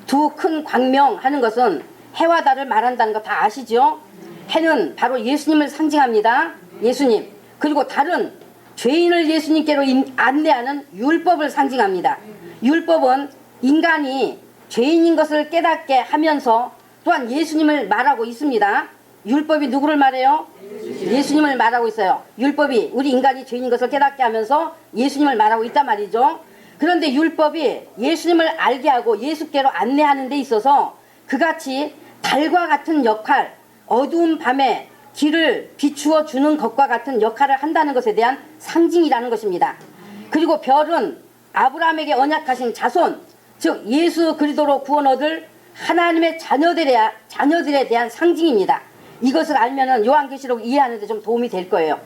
Speaker 1: 두 큰 광명 하는 것은 해와 달을 말한다는 거 다 아시죠? 해는 바로 예수님을 상징합니다. 예수님. 그리고 달은 죄인을 예수님께로 안내하는 율법을 상징합니다. 율법은 인간이 죄인인 것을 깨닫게 하면서 또한 예수님을 말하고 있습니다. 율법이 누구를 말해요? 예수님을 말하고 있어요. 율법이 우리 인간이 죄인인 것을 깨닫게 하면서 예수님을 말하고 있단 말이죠. 그런데 율법이 예수님을 알게 하고 예수께로 안내하는 데 있어서 그같이 달과 같은 역할, 어두운 밤에 길을 비추어 주는 것과 같은 역할을 한다는 것에 대한 상징이라는 것입니다. 그리고 별은 아브라함에게 언약하신 자손, 즉 예수 그리스도로 구원 얻을 하나님의 자녀들에 대한 상징입니다. 이것을 알면은 요한계시록 이해하는 데 좀 도움이 될 거예요.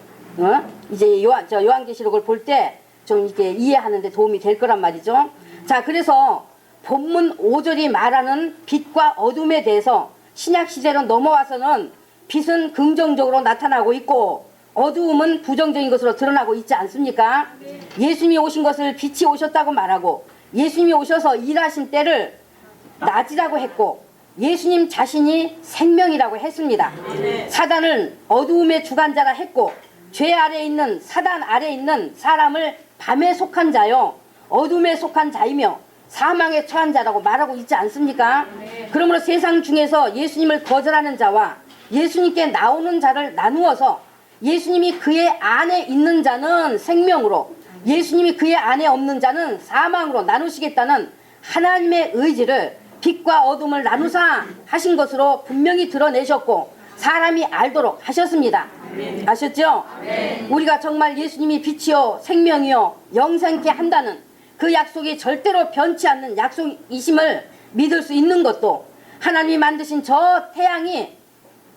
Speaker 1: 이제 요한계시록을 볼 때 좀 이렇게 이해하는 데 도움이 될 거란 말이죠. 자, 그래서 본문 5절이 말하는 빛과 어둠에 대해서 신약 시대로 넘어와서는 빛은 긍정적으로 나타나고 있고 어두움은 부정적인 것으로 드러나고 있지 않습니까? 예수님이 오신 것을 빛이 오셨다고 말하고 예수님이 오셔서 일하신 때를 낮이라고 했고 예수님 자신이 생명이라고 했습니다. 사단은 어두움의 주관자라 했고 죄 아래에 있는 사단 아래에 있는 사람을 밤에 속한 자요 어둠에 속한 자이며 사망에 처한 자라고 말하고 있지 않습니까? 그러므로 세상 중에서 예수님을 거절하는 자와 예수님께 나오는 자를 나누어서 예수님이 그의 안에 있는 자는 생명으로 예수님이 그의 안에 없는 자는 사망으로 나누시겠다는 하나님의 의지를 빛과 어둠을 나누사 하신 것으로 분명히 드러내셨고 사람이 알도록 하셨습니다. 아셨죠? 우리가 정말 예수님이 빛이요 생명이요 영생케 한다는 그 약속이 절대로 변치 않는 약속이심을 믿을 수 있는 것도 하나님이 만드신 저 태양이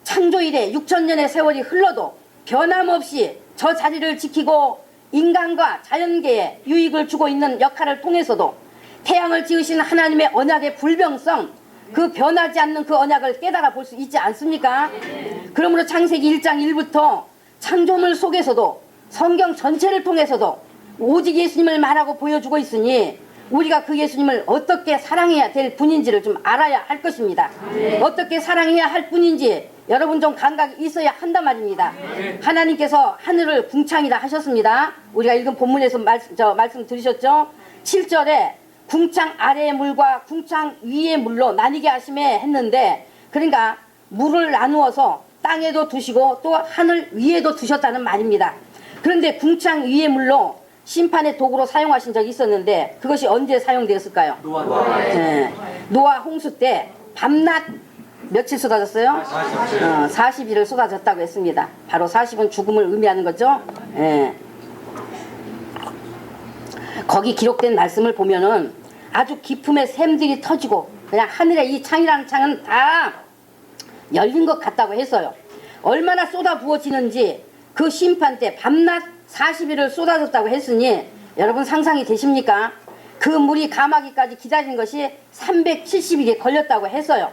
Speaker 1: 창조 이래 6,000년의 세월이 흘러도 변함없이 저 자리를 지키고 인간과 자연계에 유익을 주고 있는 역할을 통해서도 태양을 지으신 하나님의 언약의 불변성, 그 변하지 않는 그 언약을 깨달아 볼 수 있지 않습니까? 그러므로 창세기 1장 1부터 창조물 속에서도 성경 전체를 통해서도 오직 예수님을 말하고 보여주고 있으니 우리가 그 예수님을 어떻게 사랑해야 될 분인지를 좀 알아야 할 것입니다. 어떻게 사랑해야 할 분인지 여러분 좀 감각이 있어야 한단 말입니다. 하나님께서 하늘을 궁창이라 하셨습니다. 우리가 읽은 본문에서 말씀 들으셨죠? 7절에 궁창 아래의 물과 궁창 위의 물로 나뉘게 하심에 했는데, 그러니까 물을 나누어서 땅에도 두시고 또 하늘 위에도 두셨다는 말입니다. 그런데 궁창 위의 물로 심판의 도구로 사용하신 적이 있었는데 그것이 언제 사용되었을까요? 노아 홍수 때 밤낮 며칠 쏟아졌어요? 40일을 쏟아졌다고 했습니다. 바로 40은 죽음을 의미하는 거죠. 거기 기록된 말씀을 보면은 아주 기품의 샘들이 터지고 그냥 하늘에 이 창이라는 창은 다 열린 것 같다고 했어요. 얼마나 쏟아 부어지는지 그 심판 때 밤낮 40일을 쏟아졌다고 했으니 여러분 상상이 되십니까? 그 물이 감하기까지 기다린 것이 370일이 걸렸다고 했어요.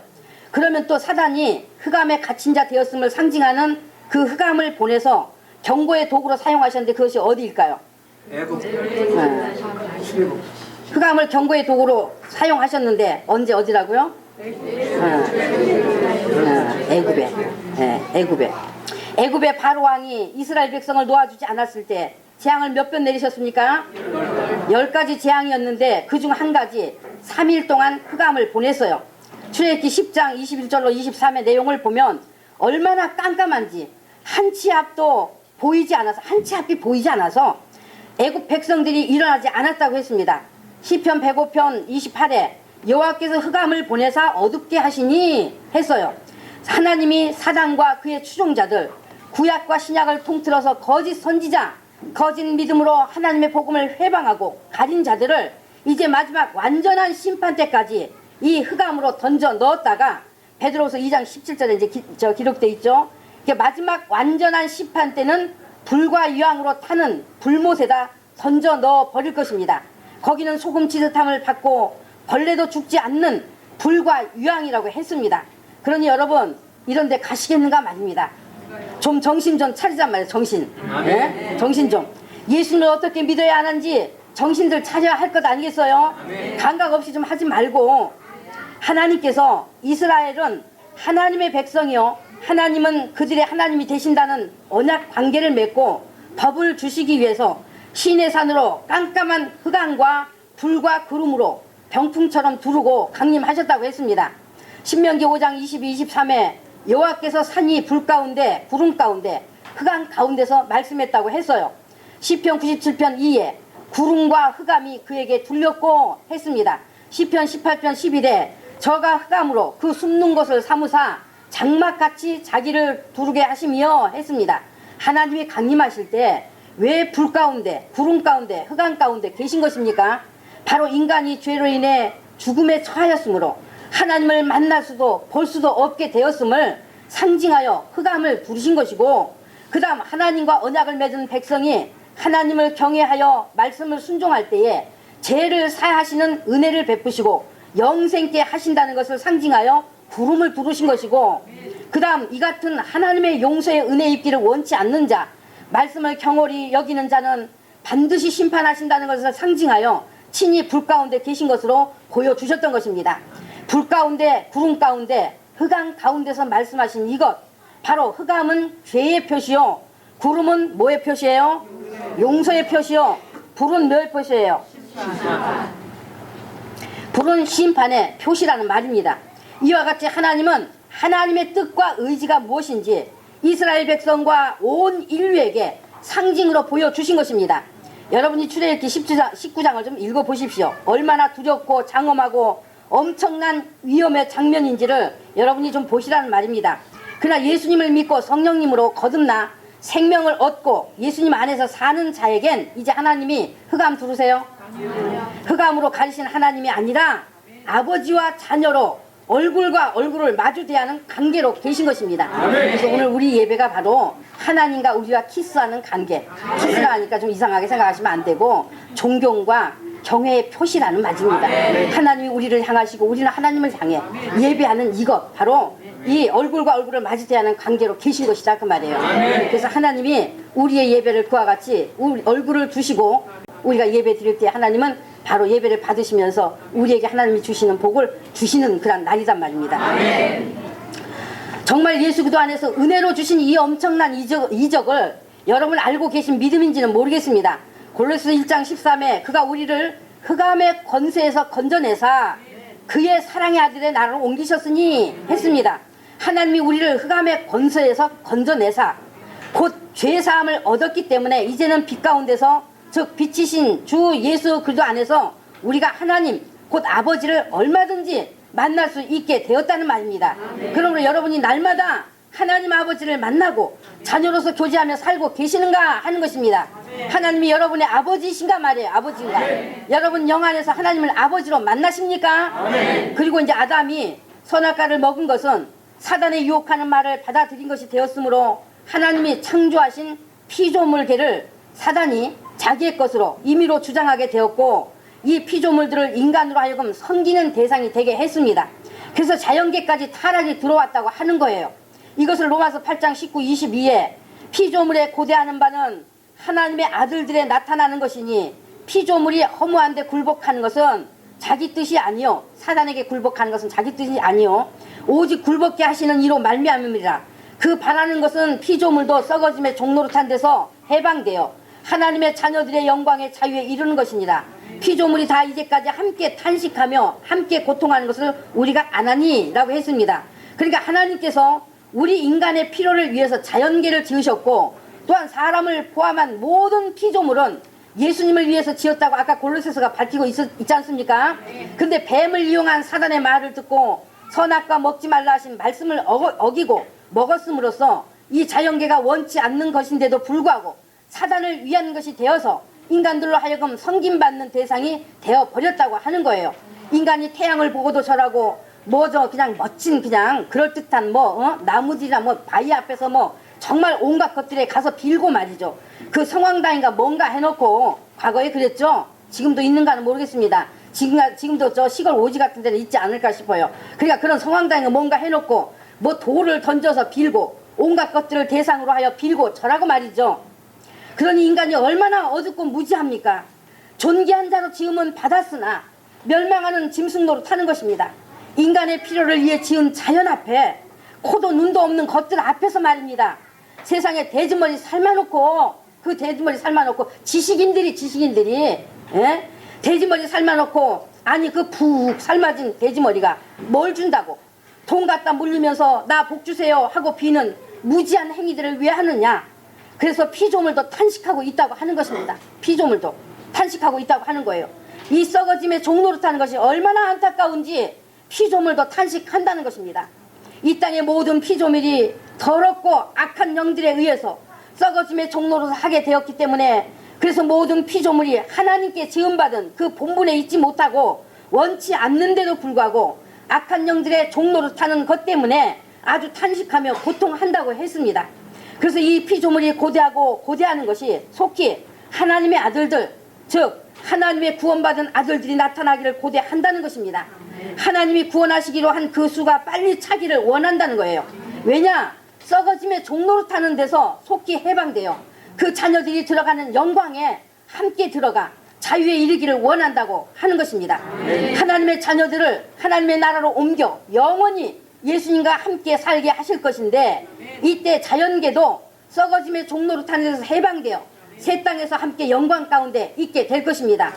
Speaker 1: 그러면 또 사단이 흑암에 갇힌 자 되었음을 상징하는 그 흑암을 보내서 경고의 도구로 사용하셨는데 그것이 어디일까요? 흑암을 경고의 도구로 사용하셨는데 언제 어디라고요? 애굽에. 애굽의 바로 왕이 이스라엘 백성을 놓아주지 않았을 때 재앙을 몇 번 내리셨습니까? 10가지 재앙이었는데 그중 한 가지 3일 동안 흑암을 보냈어요. 출애굽기 10장 21절로 23의 내용을 보면 얼마나 깜깜한지 한 치 앞도 보이지 않아서, 한 치 앞이 보이지 않아서 애굽 백성들이 일어나지 않았다고 했습니다. 시편 105편 28에 여호와께서 흑암을 보내사 어둡게 하시니 했어요. 하나님이 사단과 그의 추종자들, 구약과 신약을 통틀어서 거짓 선지자, 거짓 믿음으로 하나님의 복음을 회방하고 가린 자들을 이제 마지막 완전한 심판 때까지 이 흑암으로 던져 넣었다가 베드로후서 2장 17절에 이제 기록되어 있죠. 마지막 완전한 심판 때는 불과 유황으로 타는 불못에다 던져 넣어 버릴 것입니다. 거기는 소금 치듯함을 받고 벌레도 죽지 않는 불과 유황이라고 했습니다. 그러니 여러분 이런 데 가시겠는가 말입니다. 좀 정신 좀 차리란 말이에요. 정신. 네? 정신 좀. 예수님을 어떻게 믿어야 하는지 정신들 차려야 할 것 아니겠어요? 감각 없이 좀 하지 말고, 하나님께서 이스라엘은 하나님의 백성이요 하나님은 그들의 하나님이 되신다는 언약 관계를 맺고 법을 주시기 위해서 시내산으로 깜깜한 흑암과 불과 구름으로 병풍처럼 두르고 강림하셨다고 했습니다. 신명기 5장 22, 23에 여호와께서 산이 불 가운데 구름 가운데 흑암 가운데서 말씀했다고 했어요. 시편 97편 2에 구름과 흑암이 그에게 둘렸고 했습니다. 시편 18편 11에 저가 흑암으로 그 숨는 곳을 사무사 장막같이 자기를 두르게 하시며 했습니다. 하나님이 강림하실 때 왜 불 가운데 구름 가운데 흑암 가운데 계신 것입니까? 바로 인간이 죄로 인해 죽음에 처하였으므로 하나님을 만날 수도 볼 수도 없게 되었음을 상징하여 흑암을 부르신 것이고, 그 다음 하나님과 언약을 맺은 백성이 하나님을 경외하여 말씀을 순종할 때에 죄를 사하시는 은혜를 베푸시고 영생케 하신다는 것을 상징하여 구름을 두르신 것이고, 그 다음 이 같은 하나님의 용서의 은혜 입기를 원치 않는 자, 말씀을 경홀히 여기는 자는 반드시 심판하신다는 것을 상징하여 친히 불 가운데 계신 것으로 보여주셨던 것입니다. 불 가운데 구름 가운데 흑암 가운데서 말씀하신 이것, 바로 흑암은 죄의 표시요 구름은 뭐의 표시예요? 용서의 표시요 불은 뭐의 표시예요? 불은 심판의 표시라는 말입니다. 이와 같이 하나님은 하나님의 뜻과 의지가 무엇인지 이스라엘 백성과 온 인류에게 상징으로 보여주신 것입니다. 여러분이 출애굽기 19장을 좀 읽어보십시오. 얼마나 두렵고 장엄하고 엄청난 위험의 장면인지를 여러분이 좀 보시라는 말입니다. 그러나 예수님을 믿고 성령님으로 거듭나 생명을 얻고 예수님 안에서 사는 자에겐 이제 하나님이 흑암 두르세요. 흑암으로 가리신 하나님이 아니라 아버지와 자녀로 얼굴과 얼굴을 마주대하는 관계로 계신 것입니다. 그래서 오늘 우리 예배가 바로 하나님과 우리와 키스하는 관계. 키스가 하니까 좀 이상하게 생각하시면 안 되고 존경과 경외의 표시라는 말입니다. 하나님이 우리를 향하시고 우리는 하나님을 향해 예배하는 이것 바로 이 얼굴과 얼굴을 마주대하는 관계로 계신 것이다 그 말이에요. 그래서 하나님이 우리의 예배를 그와 같이 우리 얼굴을 두시고 우리가 예배 드릴 때 하나님은 바로 예배를 받으시면서 우리에게 하나님이 주시는 복을 주시는 그런 날이란 말입니다. 정말 예수 그리스도 안에서 은혜로 주신 이 엄청난 이적을 여러분 알고 계신 믿음인지는 모르겠습니다. 골로새 1장 13에 그가 우리를 흑암의 권세에서 건져내사 그의 사랑의 아들의 나라로 옮기셨으니 했습니다. 하나님이 우리를 흑암의 권세에서 건져내사 곧 죄사함을 얻었기 때문에 이제는 빛 가운데서 즉 빛이신 주 예수 그리스도 안에서 우리가 하나님 곧 아버지를 얼마든지 만날 수 있게 되었다는 말입니다. 그러므로 여러분이 날마다 하나님 아버지를 만나고 자녀로서 교제하며 살고 계시는가 하는 것입니다. 하나님이 여러분의 아버지신가 말이에요. 아버지인가. 여러분 영 안에서 하나님을 아버지로 만나십니까? 그리고 이제 아담이 선악과를 먹은 것은 사단의 유혹하는 말을 받아들인 것이 되었으므로 하나님이 창조하신 피조물계를 사단이 자기의 것으로 임의로 주장하게 되었고 이 피조물들을 인간으로 하여금 섬기는 대상이 되게 했습니다. 그래서 자연계까지 타락이 들어왔다고 하는 거예요. 이것을 로마서 8장 19, 22에 피조물에 고대하는 바는 하나님의 아들들에 나타나는 것이니 피조물이 허무한데 굴복하는 것은 자기 뜻이 아니요 사단에게 굴복하는 것은 자기 뜻이 아니요 오직 굴복게 하시는 이로 말미암음이라. 그 바라는 것은 피조물도 썩어짐의 종로로 탄 데서 해방되어 하나님의 자녀들의 영광의 자유에 이르는 것이니라. 피조물이 다 이제까지 함께 탄식하며 함께 고통하는 것을 우리가 안 하니 라고 했습니다. 그러니까 하나님께서 우리 인간의 필요를 위해서 자연계를 지으셨고 또한 사람을 포함한 모든 피조물은 예수님을 위해서 지었다고 아까 골로새서가 밝히고 있지 않습니까? 근데 뱀을 이용한 사단의 말을 듣고 선악과 먹지 말라 하신 말씀을 어기고 먹었음으로써 이 자연계가 원치 않는 것인데도 불구하고 사단을 위한 것이 되어서 인간들로 하여금 섬김받는 대상이 되어버렸다고 하는 거예요. 인간이 태양을 보고도 절하고 뭐저 그냥 멋진 그냥 그럴듯한 나무들이나 바위 앞에서 정말 온갖 것들에 가서 빌고 말이죠. 그 성황당인가 뭔가 해놓고 과거에 그랬죠. 지금도 있는가는 모르겠습니다. 지금도 저 시골 오지 같은 데는 있지 않을까 싶어요. 그러니까 그런 성황당인가 뭔가 해놓고 돌을 던져서 빌고 온갖 것들을 대상으로 하여 빌고 절하고 말이죠. 그러니 인간이 얼마나 어둡고 무지합니까? 존귀한 자로 지음은 받았으나 멸망하는 짐승노로 타는 것입니다. 인간의 필요를 위해 지은 자연 앞에 코도 눈도 없는 것들 앞에서 말입니다. 세상에 돼지머리 삶아놓고 그 돼지머리 삶아놓고 지식인들이 돼지머리 삶아놓고 아니 그 푹 삶아진 돼지머리가 뭘 준다고 돈 갖다 물리면서 나 복 주세요 하고 비는 무지한 행위들을 왜 하느냐. 그래서 피조물도 탄식하고 있다고 하는 것입니다. 피조물도 탄식하고 있다고 하는 거예요. 이 썩어짐의 종로로 타는 것이 얼마나 안타까운지 피조물도 탄식한다는 것입니다. 이 땅의 모든 피조물이 더럽고 악한 영들에 의해서 썩어짐의 종로로 하게 되었기 때문에 그래서 모든 피조물이 하나님께 지음받은 그 본분에 있지 못하고 원치 않는데도 불구하고 악한 영들의 종로로 타는 것 때문에 아주 탄식하며 고통한다고 했습니다. 그래서 이 피조물이 고대하는 것이 속히 하나님의 아들들, 즉 하나님의 구원받은 아들들이 나타나기를 고대한다는 것입니다. 하나님이 구원하시기로 한 그 수가 빨리 차기를 원한다는 거예요. 왜냐? 썩어짐의 종로로 타는 데서 속히 해방돼요. 그 자녀들이 들어가는 영광에 함께 들어가 자유에 이르기를 원한다고 하는 것입니다. 하나님의 자녀들을 하나님의 나라로 옮겨 영원히 예수님과 함께 살게 하실 것인데 이때 자연계도 썩어짐의 종로로 타는 데서 해방되어 새 땅에서 함께 영광 가운데 있게 될 것입니다.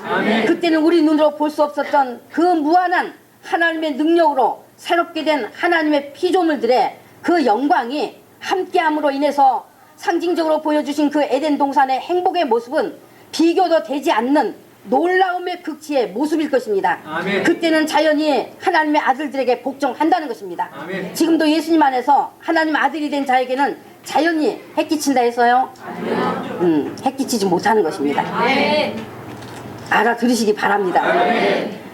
Speaker 1: 그때는 우리 눈으로 볼 수 없었던 그 무한한 하나님의 능력으로 새롭게 된 하나님의 피조물들의 그 영광이 함께함으로 인해서 상징적으로 보여주신 그 에덴 동산의 행복의 모습은 비교도 되지 않는 놀라움의 극치의 모습일 것입니다.
Speaker 2: 아멘.
Speaker 1: 그때는 자연이 하나님의 아들들에게 복종한다는 것입니다.
Speaker 2: 아멘.
Speaker 1: 지금도 예수님 안에서 하나님 아들이 된 자에게는 자연이 해끼친다 해서요? 해끼치지 못하는 것입니다. 알아들으시기 바랍니다.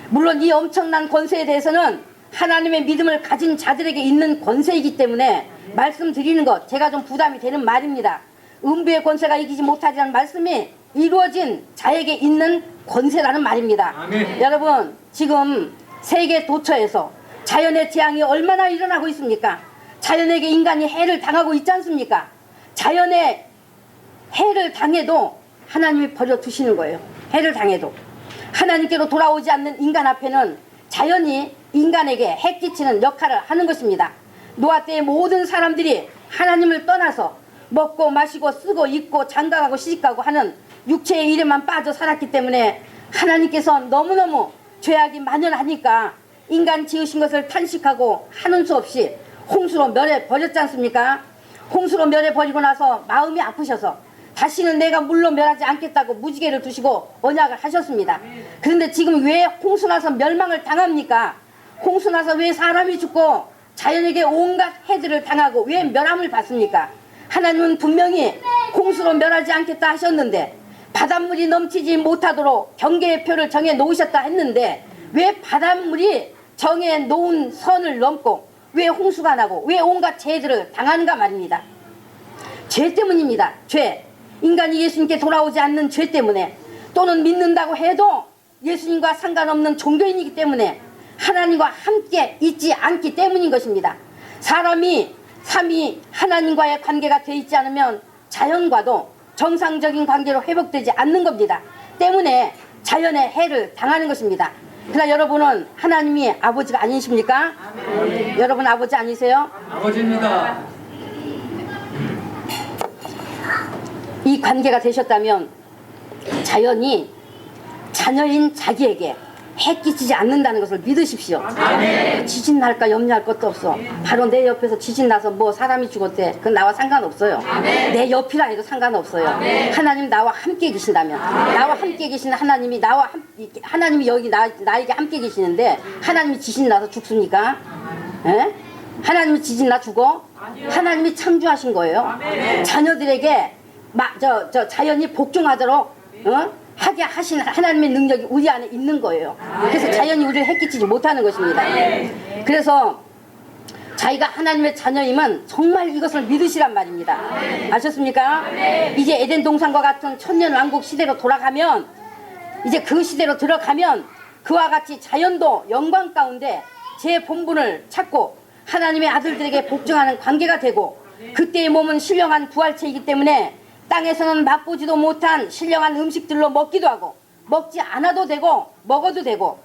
Speaker 1: 물론 이 엄청난 권세에 대해서는 하나님의 믿음을 가진 자들에게 있는 권세이기 때문에 말씀드리는 것, 제가 좀 부담이 되는 말입니다. 음부의 권세가 이기지 못하리라는 말씀이 이루어진 자에게 있는 권세라는 말입니다.
Speaker 2: 아멘.
Speaker 1: 여러분, 지금 세계 도처에서 자연의 재앙이 얼마나 일어나고 있습니까? 자연에게 인간이 해를 당하고 있지 않습니까? 자연의 해를 당해도 하나님이 버려두시는 거예요. 해를 당해도 하나님께로 돌아오지 않는 인간 앞에는 자연이 인간에게 해 끼치는 역할을 하는 것입니다. 노아 때의 모든 사람들이 하나님을 떠나서 먹고 마시고 쓰고 입고 장가가고 시집가고 하는 육체의 일에만 빠져 살았기 때문에 하나님께서 너무너무 죄악이 만연하니까 인간 지으신 것을 탄식하고 하는 수 없이 홍수로 멸해버렸지 않습니까? 홍수로 멸해버리고 나서 마음이 아프셔서 다시는 내가 물로 멸하지 않겠다고 무지개를 두시고 언약을 하셨습니다. 그런데 지금 왜 홍수 나서 멸망을 당합니까? 홍수 나서 왜 사람이 죽고 자연에게 온갖 해들을 당하고 왜 멸함을 받습니까? 하나님은 분명히 홍수로 멸하지 않겠다 하셨는데 바닷물이 넘치지 못하도록 경계의 표를 정해 놓으셨다 했는데 왜 바닷물이 정해 놓은 선을 넘고 왜 홍수가 나고 왜 온갖 재해들을 당하는가 말입니다. 죄 때문입니다. 죄. 인간이 예수님께 돌아오지 않는 죄 때문에 또는 믿는다고 해도 예수님과 상관없는 종교인이기 때문에 하나님과 함께 있지 않기 때문인 것입니다. 사람이 삼위 하나님과의 관계가 되어 있지 않으면 자연과도 정상적인 관계로 회복되지 않는 겁니다. 때문에 자연의 해를 당하는 것입니다. 그러나 여러분은 하나님이 아버지가 아니십니까?
Speaker 2: 아멘.
Speaker 1: 여러분 아버지 아니세요?
Speaker 2: 아버지입니다.
Speaker 1: 이 관계가 되셨다면 자연이 자녀인 자기에게 해 끼치지 않는다는 것을 믿으십시오.
Speaker 2: 아멘.
Speaker 1: 지진 날까 염려할 것도 없어. 바로 내 옆에서 지진 나서 뭐 사람이 죽었대. 그건 나와 상관없어요.
Speaker 2: 아멘.
Speaker 1: 내 옆이라 해도 상관없어요.
Speaker 2: 아멘.
Speaker 1: 하나님 나와 함께 계신다면 나와 함께 계신 하나님이 하나님이 여기 나에게 함께 계시는데 하나님이 지진 나서 죽습니까? 에? 하나님이 지진 나 죽어? 하나님이 창조하신 거예요. 자녀들에게 자연이 복종하도록 하게 하신 하나님의 능력이 우리 안에 있는 거예요. 그래서 자연이 우리를 해끼치지 못하는 것입니다. 그래서 자기가 하나님의 자녀임은 정말 이것을 믿으시란 말입니다. 아셨습니까? 이제 에덴 동산과 같은 천년왕국 시대로 돌아가면 이제 그 시대로 들어가면 그와 같이 자연도 영광 가운데 제 본분을 찾고 하나님의 아들들에게 복종하는 관계가 되고 그때의 몸은 신령한 부활체이기 때문에 땅에서는 맛보지도 못한 신령한 음식들로 먹기도 하고 먹지 않아도 되고 먹어도 되고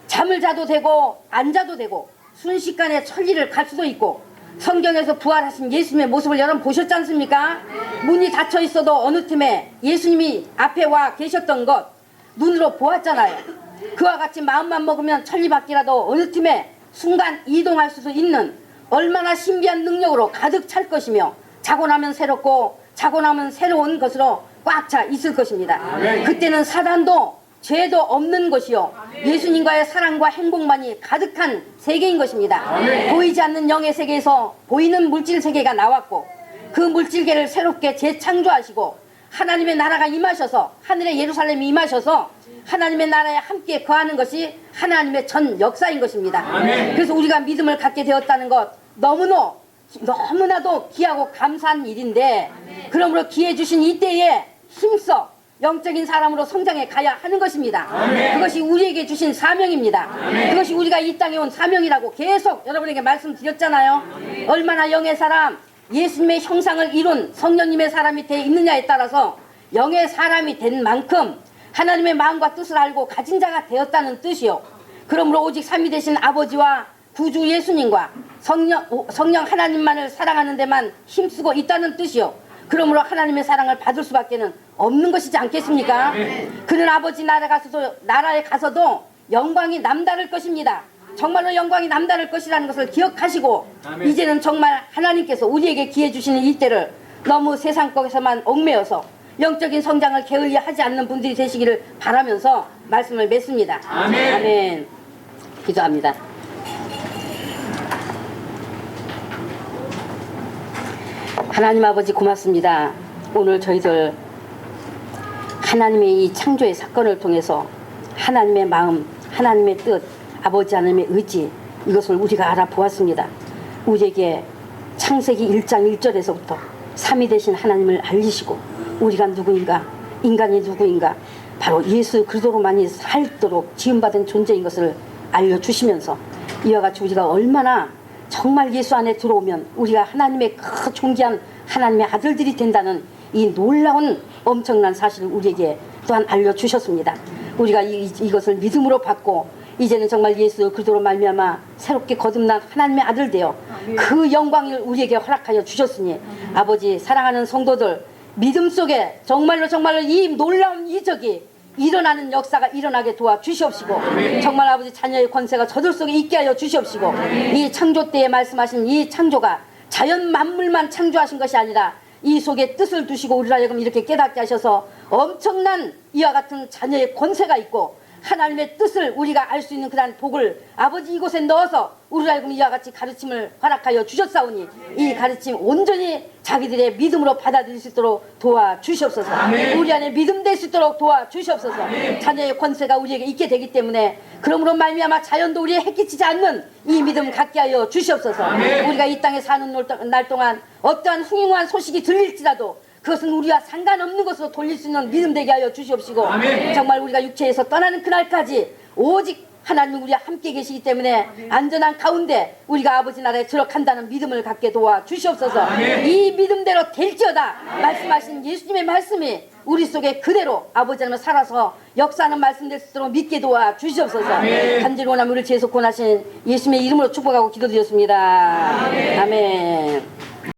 Speaker 1: 잠을 자도 되고 안 자도 되고 순식간에 천리를 갈 수도 있고 성경에서 부활하신 예수님의 모습을 여러분 보셨지 않습니까? 문이 닫혀 있어도 어느 틈에 예수님이 앞에 와 계셨던 것 눈으로 보았잖아요. 그와 같이 마음만 먹으면 천리 밖이라도 어느 틈에 순간 이동할 수도 있는 얼마나 신비한 능력으로 가득 찰 것이며 자고 나면 새롭고 자고 나면 새로운 것으로 꽉 차 있을 것입니다.
Speaker 2: 아멘.
Speaker 1: 그때는 사단도 죄도 없는 것이요 예수님과의 사랑과 행복만이 가득한 세계인 것입니다.
Speaker 2: 아멘.
Speaker 1: 보이지 않는 영의 세계에서 보이는 물질 세계가 나왔고 그 물질계를 새롭게 재창조하시고 하나님의 나라가 임하셔서 하늘의 예루살렘이 임하셔서 하나님의 나라에 함께 거하는 것이 하나님의 전 역사인 것입니다.
Speaker 2: 아멘.
Speaker 1: 그래서 우리가 믿음을 갖게 되었다는 것 너무나도 귀하고 감사한 일인데 그러므로 기회 주신 이때에 힘써 영적인 사람으로 성장해 가야 하는 것입니다.
Speaker 2: 아멘.
Speaker 1: 그것이 우리에게 주신 사명입니다.
Speaker 2: 아멘.
Speaker 1: 그것이 우리가 이 땅에 온 사명이라고 계속 여러분에게 말씀드렸잖아요. 얼마나 영의 사람 예수님의 형상을 이룬 성령님의 사람이 되어 있느냐에 따라서 영의 사람이 된 만큼 하나님의 마음과 뜻을 알고 가진 자가 되었다는 뜻이요 그러므로 오직 삼위 되신 아버지와 구주 예수님과 성령 하나님만을 사랑하는 데만 힘쓰고 있다는 뜻이요 그러므로 하나님의 사랑을 받을 수밖에 없는 것이지 않겠습니까? 그는 아버지 나라에 가서도 영광이 남다를 것입니다. 정말로 영광이 남다를 것이라는 것을 기억하시고
Speaker 2: 아멘.
Speaker 1: 이제는 정말 하나님께서 우리에게 기회 주시는 이때를 너무 세상 것에서만 얽매여서 영적인 성장을 게을리하지 않는 분들이 되시기를 바라면서 말씀을 맺습니다.
Speaker 2: 아멘.
Speaker 1: 아멘. 기도합니다. 하나님 아버지 고맙습니다. 오늘 저희들 하나님의 이 창조의 사건을 통해서 하나님의 마음, 하나님의 뜻, 아버지 하나님의 의지 이것을 우리가 알아보았습니다. 우리에게 창세기 1장 1절에서부터 삼위 되신 하나님을 알리시고 우리가 누구인가, 인간이 누구인가, 바로 예수 그리스도로만이 살도록 지음받은 존재인 것을 알려주시면서 이와 같이 우리가 얼마나 정말 예수 안에 들어오면 우리가 하나님의 그 존귀한 하나님의 아들들이 된다는 이 놀라운 엄청난 사실을 우리에게 또한 알려주셨습니다. 우리가 이것을 믿음으로 받고 이제는 정말 예수 그리스도로 말미암아 새롭게 거듭난 하나님의 아들 되어 그 영광을 우리에게 허락하여 주셨으니 아버지 사랑하는 성도들 믿음 속에 정말로 이 놀라운 이적이 일어나는 역사가 일어나게 도와주시옵시고 정말 아버지 자녀의 권세가 저들 속에 있게 하여 주시옵시고 이 창조 때에 말씀하신 이 창조가 자연 만물만 창조하신 것이 아니라 이 속에 뜻을 두시고 우리를 하여금 이렇게 깨닫게 하셔서 엄청난 이와 같은 자녀의 권세가 있고 하나님의 뜻을 우리가 알 수 있는 그러한 복을 아버지 이곳에 넣어서 우리를 하여금 이와 같이 가르침을 허락하여 주셨사오니 이 가르침 온전히 자기들의 믿음으로 받아들일 수 있도록 도와주시옵소서. 우리 안에 믿음 될 수 있도록 도와주시옵소서. 자녀의 권세가 우리에게 있게 되기 때문에 그러므로 말미암아 자연도 우리에 해끼치지 않는 이 믿음 갖게 하여 주시옵소서. 우리가 이 땅에 사는 날 동안 어떠한 흉흉한 소식이 들릴지라도 그것은 우리와 상관없는 것으로 돌릴 수 있는 믿음 되게 하여 주시옵시고 정말 우리가 육체에서 떠나는 그날까지 오직 하나님 우리와 함께 계시기 때문에 안전한 가운데 우리가 아버지 나라에 들어간다는 믿음을 갖게 도와주시옵소서. 이 믿음대로 될지어다 말씀하신 예수님의 말씀이 우리 속에 그대로 아버지 하나님 살아서 역사하는 말씀 될 수 있도록 믿게 도와주시옵소서. 간절히 원하면 우리를 계속 권하신 예수님의 이름으로 축복하고 기도드렸습니다. 아멘.